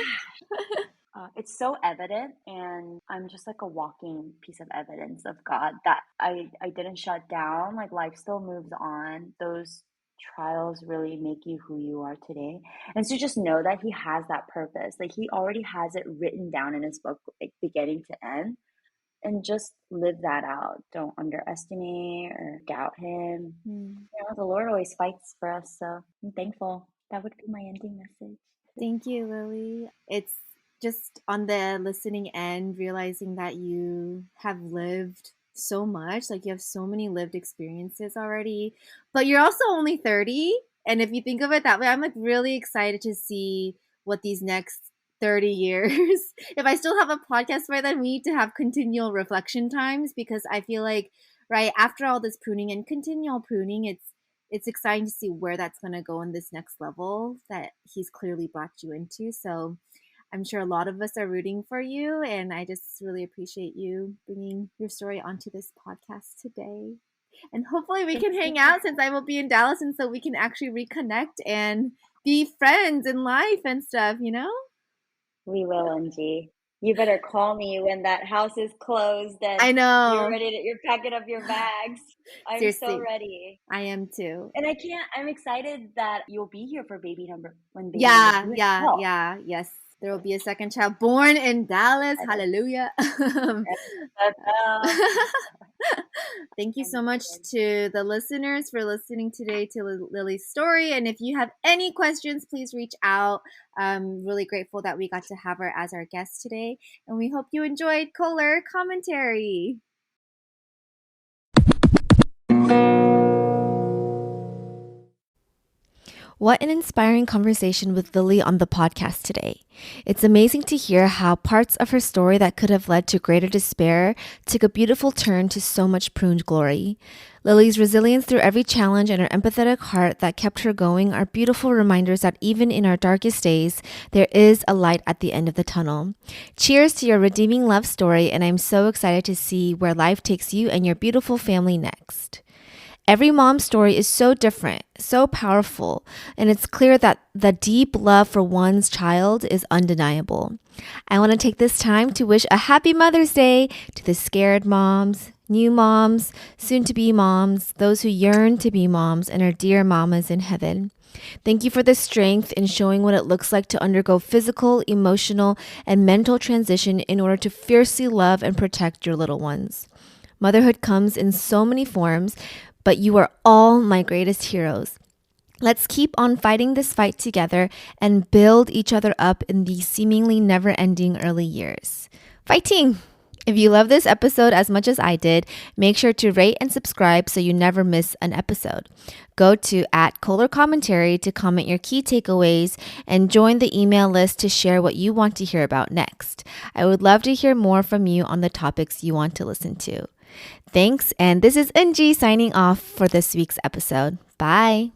it's so evident, and I'm just like a walking piece of evidence of God that I didn't shut down. Like life still moves on. Those trials really make you who you are today. And so just know that He has that purpose. Like He already has it written down in His book, like beginning to end. And just live that out. Don't underestimate or doubt Him. Mm. The Lord always fights for us, so I'm thankful. That would be my ending message. Thank you, Lily. It's just on the listening end, realizing that you have lived so much. Like you have so many lived experiences already, but you're also only 30. And if you think of it that way, I'm like really excited to see what these next 30 years, if I still have a podcast by then, we need to have continual reflection times because I feel like, right, after all this pruning and continual pruning, it's exciting to see where that's going to go in this next level that he's clearly brought you into. So I'm sure a lot of us are rooting for you. And I just really appreciate you bringing your story onto this podcast today. And hopefully we Thank can you hang for out since I will be in Dallas. And so we can actually reconnect and be friends in life and stuff, you know? We will, Angie. You better call me when that house is closed and I you're know. ready to you're packing up your bags. I'm so Seriously, ready. I am too. And I'm excited that you'll be here for baby number Yeah, 2 as yeah, well. yeah, yes. There will be a second child born in Dallas. I know. Hallelujah. Um, Thank you I'm so much excited. to the listeners for listening today to Lily's story. And if you have any questions, please reach out. I'm really grateful that we got to have her as our guest today. And we hope you enjoyed Color Commentary. What an inspiring conversation with Lily on the podcast today. It's amazing to hear how parts of her story that could have led to greater despair took a beautiful turn to so much pruned glory. Lily's resilience through every challenge and her empathetic heart that kept her going are beautiful reminders that even in our darkest days, there is a light at the end of the tunnel. Cheers to your redeeming love story, and I'm so excited to see where life takes you and your beautiful family next. Every mom's story is so different, so powerful, and it's clear that the deep love for one's child is undeniable. I want to take this time to wish a happy Mother's Day to the scared moms, new moms, soon to be moms, those who yearn to be moms, and our dear mamas in heaven. Thank you for the strength in showing what it looks like to undergo physical, emotional, and mental transition in order to fiercely love and protect your little ones. Motherhood comes in so many forms, but you are all my greatest heroes. Let's keep on fighting this fight together and build each other up in these seemingly never-ending early years. Fighting! If you love this episode as much as I did, make sure to rate and subscribe so you never miss an episode. Go to @ColorCommentary to comment your key takeaways and join the email list to share what you want to hear about next. I would love to hear more from you on the topics you want to listen to. Thanks, and this is Unji signing off for this week's episode. Bye.